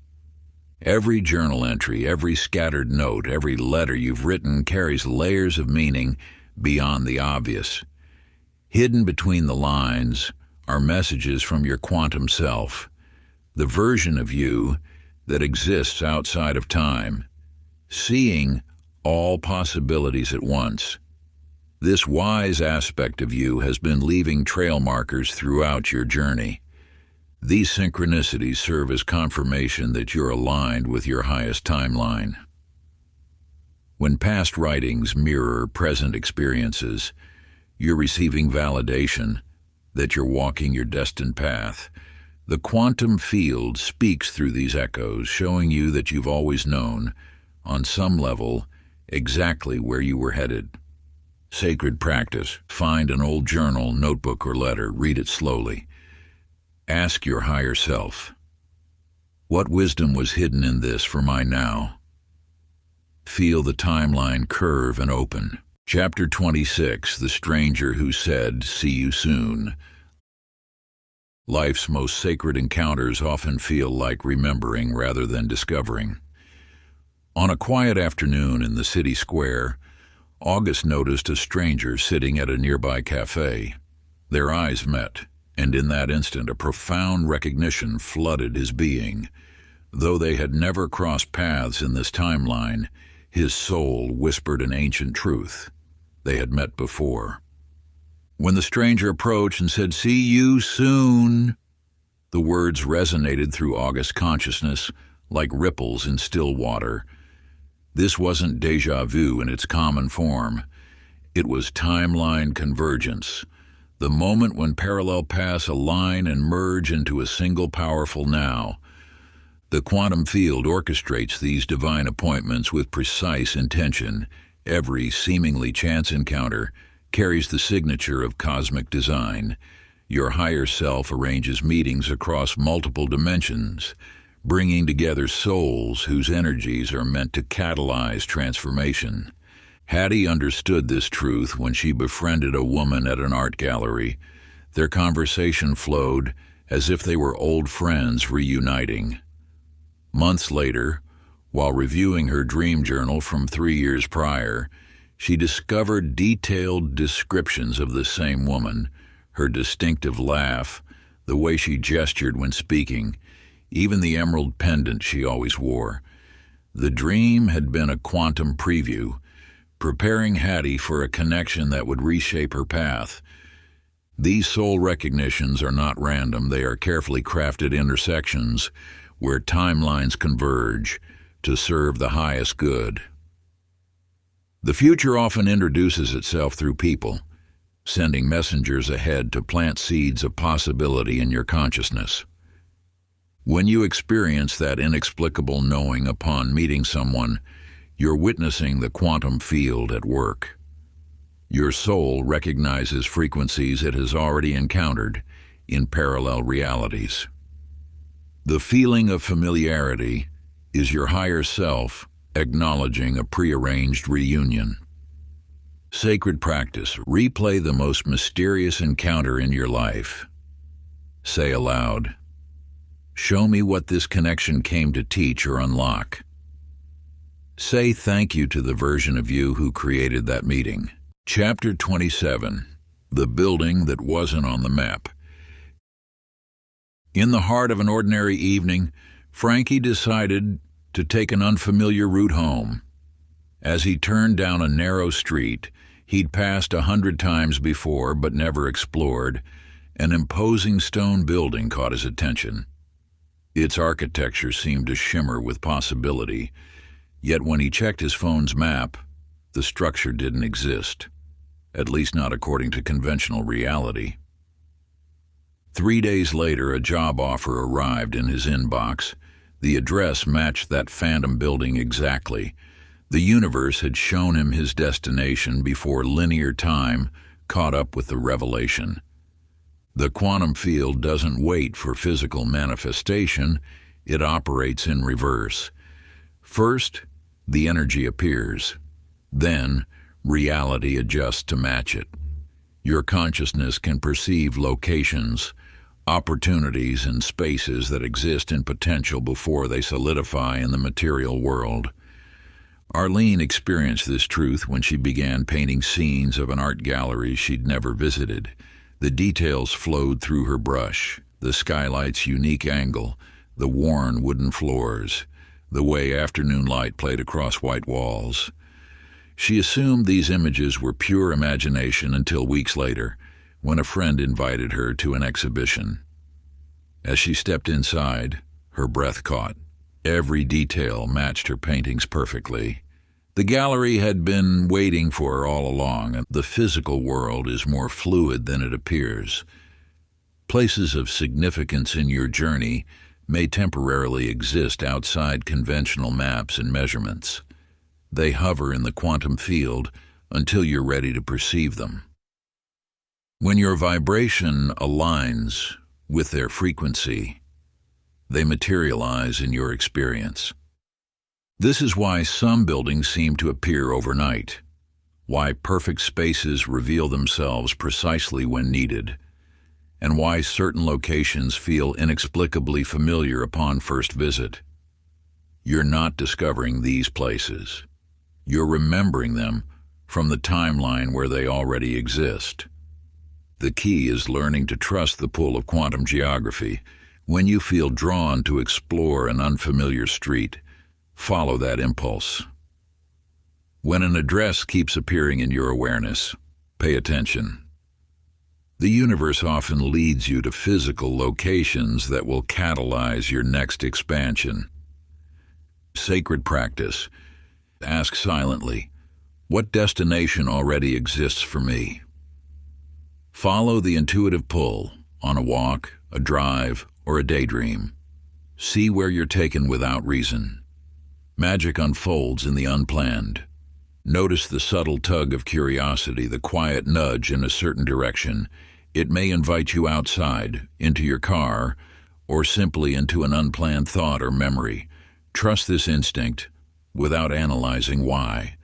Every journal entry, every scattered note, every letter you've written carries layers of meaning beyond the obvious. Hidden between the lines are messages from your quantum self, the version of you that exists outside of time, seeing all possibilities at once. This wise aspect of you has been leaving trail markers throughout your journey. These synchronicities serve as confirmation that you're aligned with your highest timeline. When past writings mirror present experiences, you're receiving validation that you're walking your destined path. The quantum field speaks through these echoes, showing you that you've always known, on some level, exactly where you were headed. Sacred practice. Find an old journal, notebook, or letter. Read it slowly. Ask your higher self, what wisdom was hidden in this for my now? Feel the timeline curve and open. Chapter 26, The Stranger Who Said, "See you soon." Life's most sacred encounters often feel like remembering rather than discovering. On a quiet afternoon in the city square, August noticed a stranger sitting at a nearby cafe. Their eyes met, and in that instant a profound recognition flooded his being. Though they had never crossed paths in this timeline, his soul whispered an ancient truth. They had met before. When the stranger approached and said, "See you soon," the words resonated through August's consciousness like ripples in still water. This wasn't déjà vu in its common form. It was timeline convergence, the moment when parallel paths align and merge into a single powerful now. The quantum field orchestrates these divine appointments with precise intention. Every seemingly chance encounter carries the signature of cosmic design. Your higher self arranges meetings across multiple dimensions, bringing together souls whose energies are meant to catalyze transformation. Hattie understood this truth when she befriended a woman at an art gallery. Their conversation flowed as if they were old friends reuniting. Months later, while reviewing her dream journal from 3 years prior, she discovered detailed descriptions of the same woman, her distinctive laugh, the way she gestured when speaking, even the emerald pendant she always wore. The dream had been a quantum preview, preparing Hattie for a connection that would reshape her path. These soul recognitions are not random. They are carefully crafted intersections where timelines converge to serve the highest good. The future often introduces itself through people, sending messengers ahead to plant seeds of possibility in your consciousness. When you experience that inexplicable knowing upon meeting someone, you're witnessing the quantum field at work. Your soul recognizes frequencies it has already encountered in parallel realities. The feeling of familiarity is your higher self acknowledging a prearranged reunion. Sacred practice. Replay the most mysterious encounter in your life. Say aloud, "Show me what this connection came to teach or unlock." Say thank you to the version of you who created that meeting. Chapter 27. The Building That Wasn't on the Map. In the heart of an ordinary evening, Frankie decided to take an unfamiliar route home. As he turned down a narrow street he'd passed 100 times before but never explored, an imposing stone building caught his attention. Its architecture seemed to shimmer with possibility, yet when he checked his phone's map, The structure didn't exist, at least not according to conventional reality. 3 days later, a job offer arrived in his inbox. The address matched that phantom building exactly. The universe had shown him his destination before linear time caught up with the revelation. The quantum field doesn't wait for physical manifestation, it operates in reverse. First, the energy appears. Then, reality adjusts to match it. Your consciousness can perceive locations, opportunities, and spaces that exist in potential before they solidify in the material world. Arlene experienced this truth when she began painting scenes of an art gallery she'd never visited. The details flowed through her brush, the skylight's unique angle, the worn wooden floors, the way afternoon light played across white walls. She assumed these images were pure imagination until weeks later, when a friend invited her to an exhibition. As she stepped inside, her breath caught. Every detail matched her paintings perfectly. The gallery had been waiting for her all along, and the physical world is more fluid than it appears. Places of significance in your journey may temporarily exist outside conventional maps and measurements. They hover in the quantum field until you're ready to perceive them. When your vibration aligns with their frequency, they materialize in your experience. This is why some buildings seem to appear overnight, why perfect spaces reveal themselves precisely when needed, and why certain locations feel inexplicably familiar upon first visit. You're not discovering these places. You're remembering them from the timeline where they already exist. The key is learning to trust the pull of quantum geography. When you feel drawn to explore an unfamiliar street, follow that impulse. When an address keeps appearing in your awareness, pay attention. The universe often leads you to physical locations that will catalyze your next expansion. Sacred practice. Ask silently, what destination already exists for me? Follow the intuitive pull on a walk, a drive, or a daydream. See where you're taken without reason. Magic unfolds in the unplanned. Notice the subtle tug of curiosity, the quiet nudge in a certain direction. It may invite you outside, into your car, or simply into an unplanned thought or memory. Trust this instinct without analyzing why.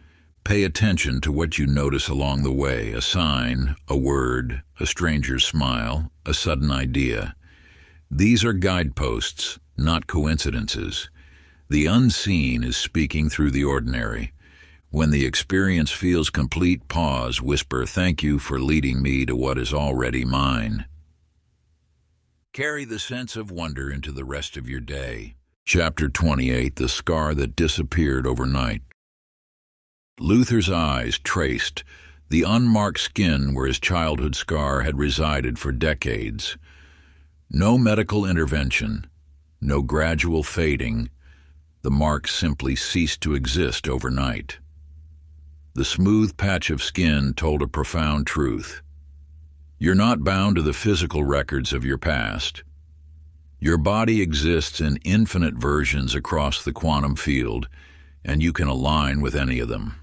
Pay attention to what you notice along the way, a sign, a word, a stranger's smile, a sudden idea. These are guideposts, not coincidences. The unseen is speaking through the ordinary. When the experience feels complete, pause, whisper, "Thank you for leading me to what is already mine." Carry the sense of wonder into the rest of your day. Chapter 28, The Scar That Disappeared Overnight. Luther's eyes traced the unmarked skin where his childhood scar had resided for decades. No medical intervention, no gradual fading. The mark simply ceased to exist overnight. The smooth patch of skin told a profound truth. You're not bound to the physical records of your past. Your body exists in infinite versions across the quantum field, and you can align with any of them.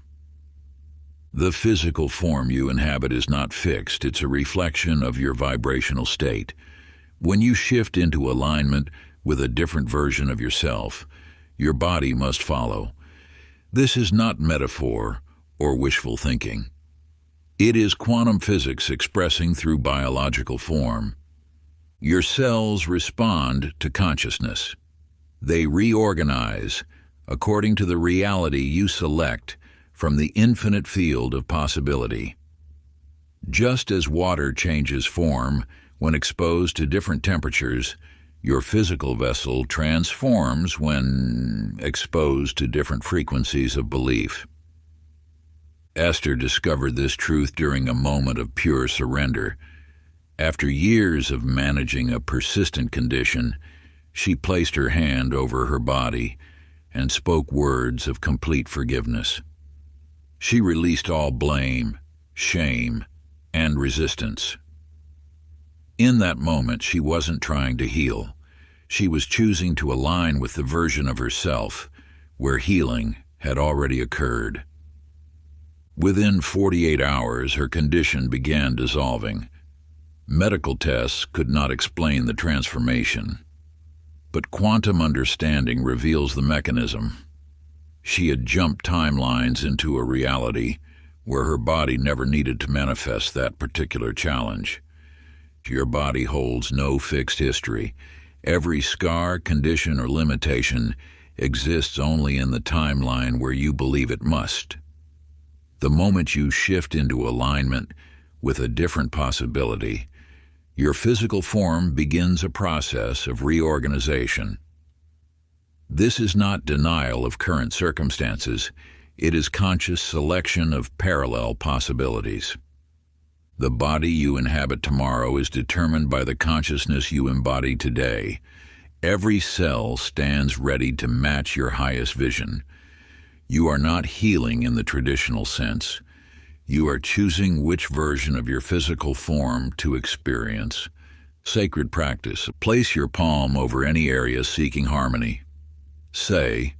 The physical form you inhabit is not fixed, it's a reflection of your vibrational state. When you shift into alignment with a different version of yourself, your body must follow. This is not metaphor or wishful thinking. It is quantum physics expressing through biological form. Your cells respond to consciousness. They reorganize according to the reality you select from the infinite field of possibility. Just as water changes form when exposed to different temperatures, your physical vessel transforms when exposed to different frequencies of belief. Esther discovered this truth during a moment of pure surrender. After years of managing a persistent condition, she placed her hand over her body and spoke words of complete forgiveness. She released all blame, shame, and resistance. In that moment, she wasn't trying to heal. She was choosing to align with the version of herself where healing had already occurred. Within 48 hours, her condition began dissolving. Medical tests could not explain the transformation, but quantum understanding reveals the mechanism. She had jumped timelines into a reality where her body never needed to manifest that particular challenge. Your body holds no fixed history. Every scar, condition, or limitation exists only in the timeline where you believe it must. The moment you shift into alignment with a different possibility, your physical form begins a process of reorganization. This is not denial of current circumstances. It is conscious selection of parallel possibilities. The body you inhabit tomorrow is determined by the consciousness you embody today. Every cell stands ready to match your highest vision. You are not healing in the traditional sense. You are choosing which version of your physical form to experience. Sacred practice. Place your palm over any area seeking harmony. Say,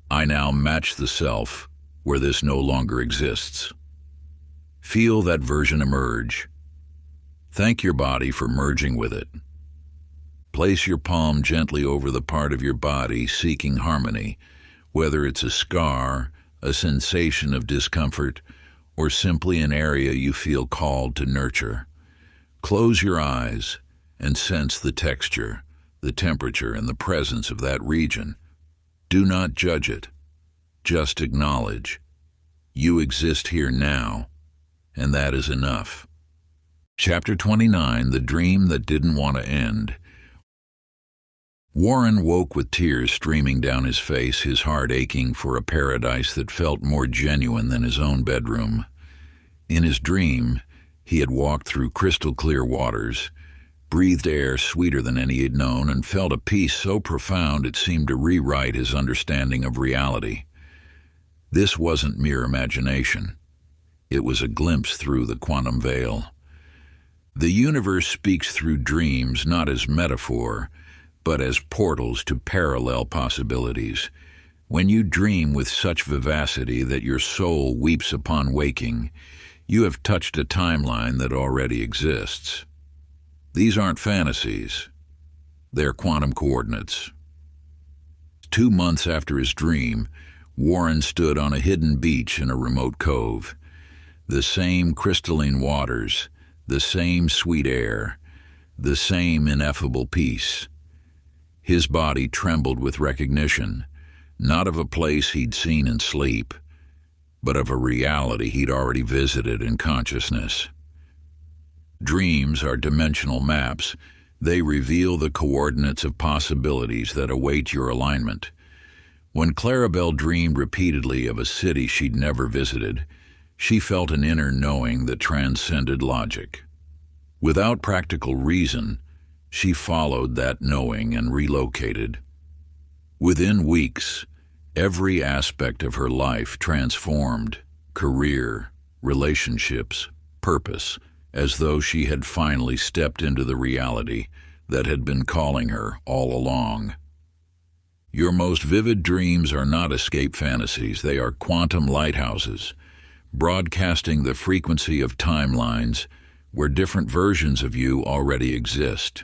I now match the self where this no longer exists. Feel that version emerge. Thank your body for merging with it. Place your palm gently over the part of your body seeking harmony, whether it's a scar, a sensation of discomfort, or simply an area you feel called to nurture. Close your eyes and sense the texture, the temperature, and the presence of that region. Do not judge it. Just acknowledge. You exist here now, and that is enough. Chapter 29, The Dream That Didn't Want to End. Warren woke with tears streaming down his face, his heart aching for a paradise that felt more genuine than his own bedroom. In his dream, he had walked through crystal-clear waters, breathed air sweeter than any he'd known, and felt a peace so profound it seemed to rewrite his understanding of reality. This wasn't mere imagination. It was a glimpse through the quantum veil. The universe speaks through dreams not as metaphor, but as portals to parallel possibilities. When you dream with such vivacity that your soul weeps upon waking, you have touched a timeline that already exists. These aren't fantasies. They're quantum coordinates. 2 months after his dream, Warren stood on a hidden beach in a remote cove. The same crystalline waters, the same sweet air, the same ineffable peace. His body trembled with recognition, not of a place he'd seen in sleep, but of a reality he'd already visited in consciousness. Dreams are dimensional maps. They reveal the coordinates of possibilities that await your alignment. When Clarabelle dreamed repeatedly of a city she'd never visited, she felt an inner knowing that transcended logic. Without practical reason, she followed that knowing and relocated. Within weeks, every aspect of her life transformed: career, relationships, purpose, as though she had finally stepped into the reality that had been calling her all along. Your most vivid dreams are not escape fantasies. They are quantum lighthouses, broadcasting the frequency of timelines where different versions of you already exist.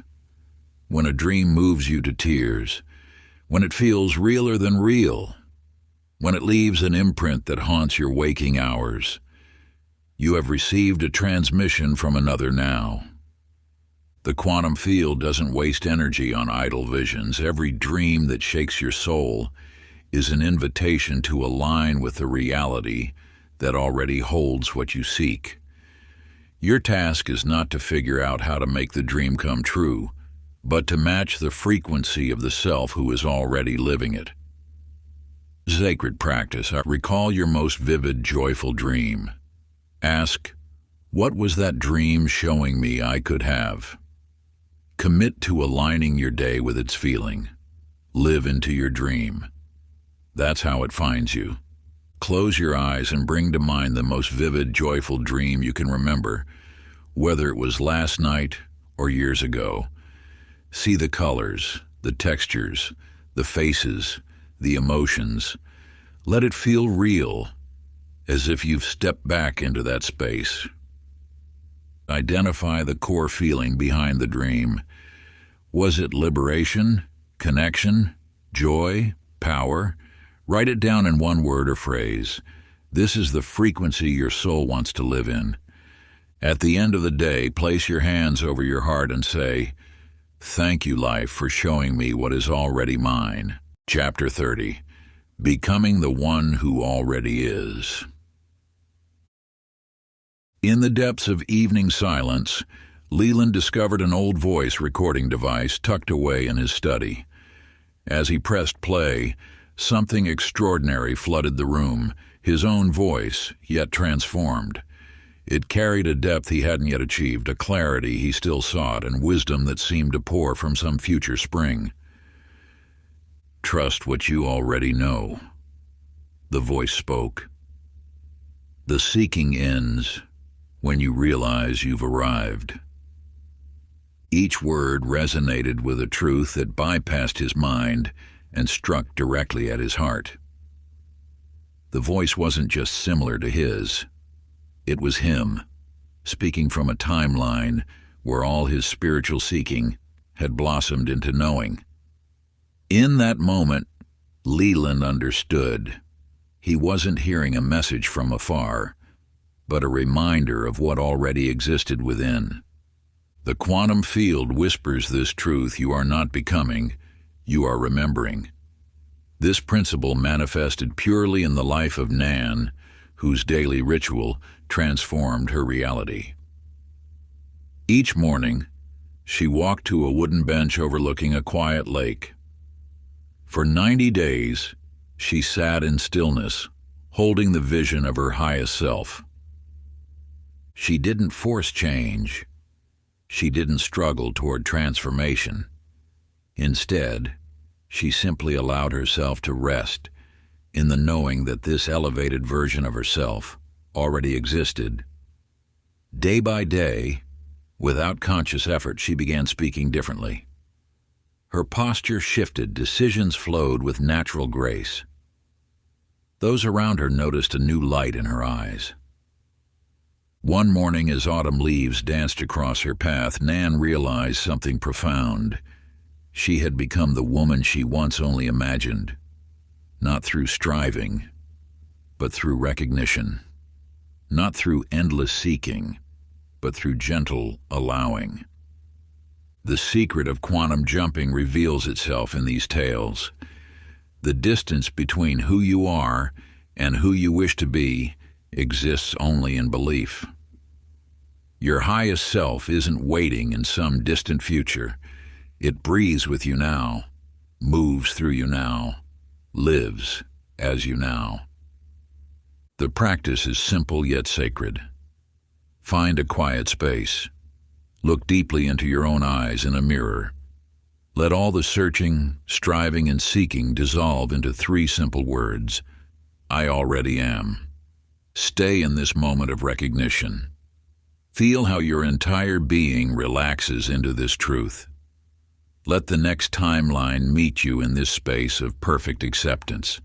When a dream moves you to tears, when it feels realer than real, when it leaves an imprint that haunts your waking hours, you have received a transmission from another now. The quantum field doesn't waste energy on idle visions. Every dream that shakes your soul is an invitation to align with the reality that already holds what you seek. Your task is not to figure out how to make the dream come true, but to match the frequency of the self who is already living it. Sacred practice. Recall your most vivid, joyful dream. Ask, what was that dream showing me I could have? Commit to aligning your day with its feeling. Live into your dream. That's how it finds you. Close your eyes and bring to mind the most vivid, joyful dream you can remember, whether it was last night or years ago. See the colors, the textures, the faces, the emotions. Let it feel real, as if you've stepped back into that space. Identify the core feeling behind the dream. Was it liberation, connection, joy, power? Write it down in one word or phrase. This is the frequency your soul wants to live in. At the end of the day, place your hands over your heart and say, "Thank you, life, for showing me what is already mine." Chapter 30. Becoming the one who already is. In the depths of evening silence, Leland discovered an old voice recording device tucked away in his study. As he pressed play, something extraordinary flooded the room, his own voice, yet transformed. It carried a depth he hadn't yet achieved, a clarity he still sought, and wisdom that seemed to pour from some future spring. "Trust what you already know," the voice spoke. "The seeking ends when you realize you've arrived." Each word resonated with a truth that bypassed his mind and struck directly at his heart. The voice wasn't just similar to his. It was him, speaking from a timeline where all his spiritual seeking had blossomed into knowing. In that moment, Leland understood. He wasn't hearing a message from afar, but a reminder of what already existed within. The quantum field whispers this truth: you are not becoming, you are remembering. This principle manifested purely in the life of Nan, whose daily ritual transformed her reality. Each morning, she walked to a wooden bench overlooking a quiet lake. For 90 days, she sat in stillness, holding the vision of her highest self. She didn't force change. She didn't struggle toward transformation. Instead, she simply allowed herself to rest in the knowing that this elevated version of herself already existed. Day by day, without conscious effort, she began speaking differently. Her posture shifted, decisions flowed with natural grace. Those around her noticed a new light in her eyes. One morning, as autumn leaves danced across her path, Nan realized something profound. She had become the woman she once only imagined, not through striving, but through recognition, not through endless seeking, but through gentle allowing. The secret of quantum jumping reveals itself in these tales. The distance between who you are and who you wish to be exists only in belief. Your highest self isn't waiting in some distant future. It breathes with you now, moves through you now, lives as you now. The practice is simple yet sacred. Find a quiet space. Look deeply into your own eyes in a mirror. Let all the searching, striving, and seeking dissolve into 3 simple words: I already am. Stay in this moment of recognition. Feel how your entire being relaxes into this truth. Let the next timeline meet you in this space of perfect acceptance.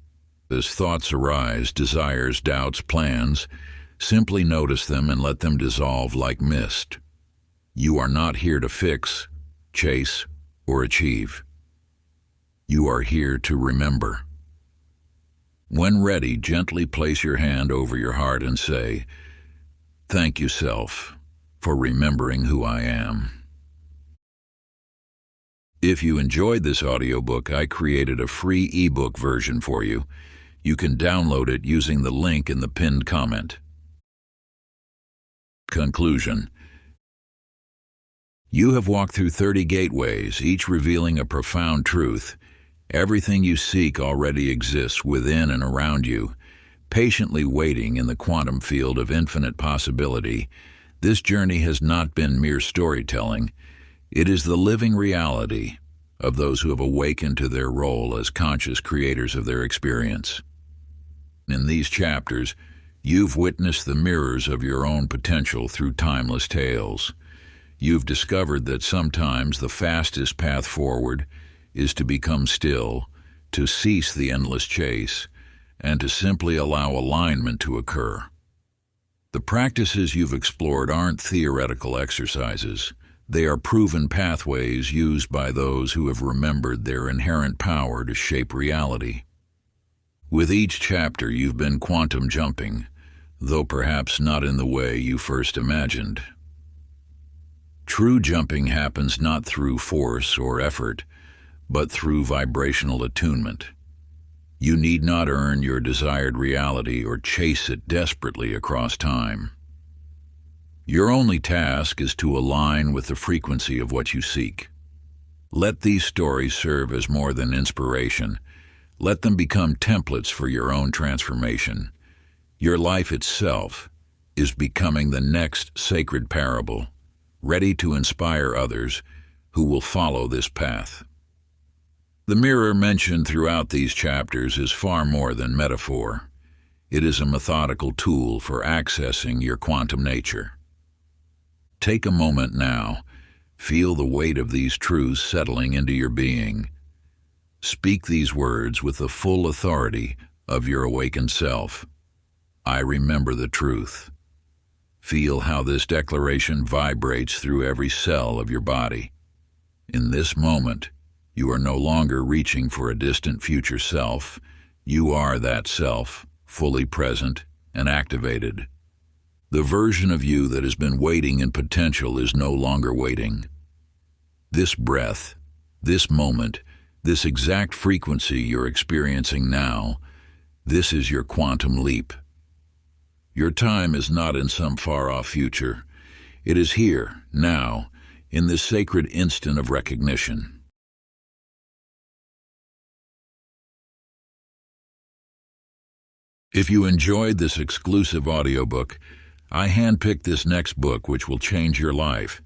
As thoughts arise, desires, doubts, plans, simply notice them and let them dissolve like mist. You are not here to fix, chase, or achieve. You are here to remember. When ready, gently place your hand over your heart and say, "Thank you, self, for remembering who I am." If you enjoyed this audiobook, I created a free ebook version for you. You can download it using the link in the pinned comment. Conclusion. You have walked through 30 gateways, each revealing a profound truth. Everything you seek already exists within and around you, patiently waiting in the quantum field of infinite possibility. This journey has not been mere storytelling. It is the living reality of those who have awakened to their role as conscious creators of their experience. In these chapters, you've witnessed the mirrors of your own potential through timeless tales. You've discovered that sometimes the fastest path forward is to become still, to cease the endless chase, and to simply allow alignment to occur. The practices you've explored aren't theoretical exercises. They are proven pathways used by those who have remembered their inherent power to shape reality. With each chapter, you've been quantum jumping, though perhaps not in the way you first imagined. True jumping happens not through force or effort, but through vibrational attunement. You need not earn your desired reality or chase it desperately across time. Your only task is to align with the frequency of what you seek. Let these stories serve as more than inspiration. Let them become templates for your own transformation. Your life itself is becoming the next sacred parable, ready to inspire others who will follow this path. The mirror mentioned throughout these chapters is far more than metaphor. It is a methodical tool for accessing your quantum nature. Take a moment now. Feel the weight of these truths settling into your being. Speak these words with the full authority of your awakened self. I remember the truth. Feel how this declaration vibrates through every cell of your body. In this moment, you are no longer reaching for a distant future self. You are that self, fully present and activated. The version of you that has been waiting in potential is no longer waiting. This breath, this moment, this exact frequency you're experiencing now, this is your quantum leap. Your time is not in some far-off future. It is here, now, in this sacred instant of recognition. If you enjoyed this exclusive audiobook, I handpicked this next book which will change your life.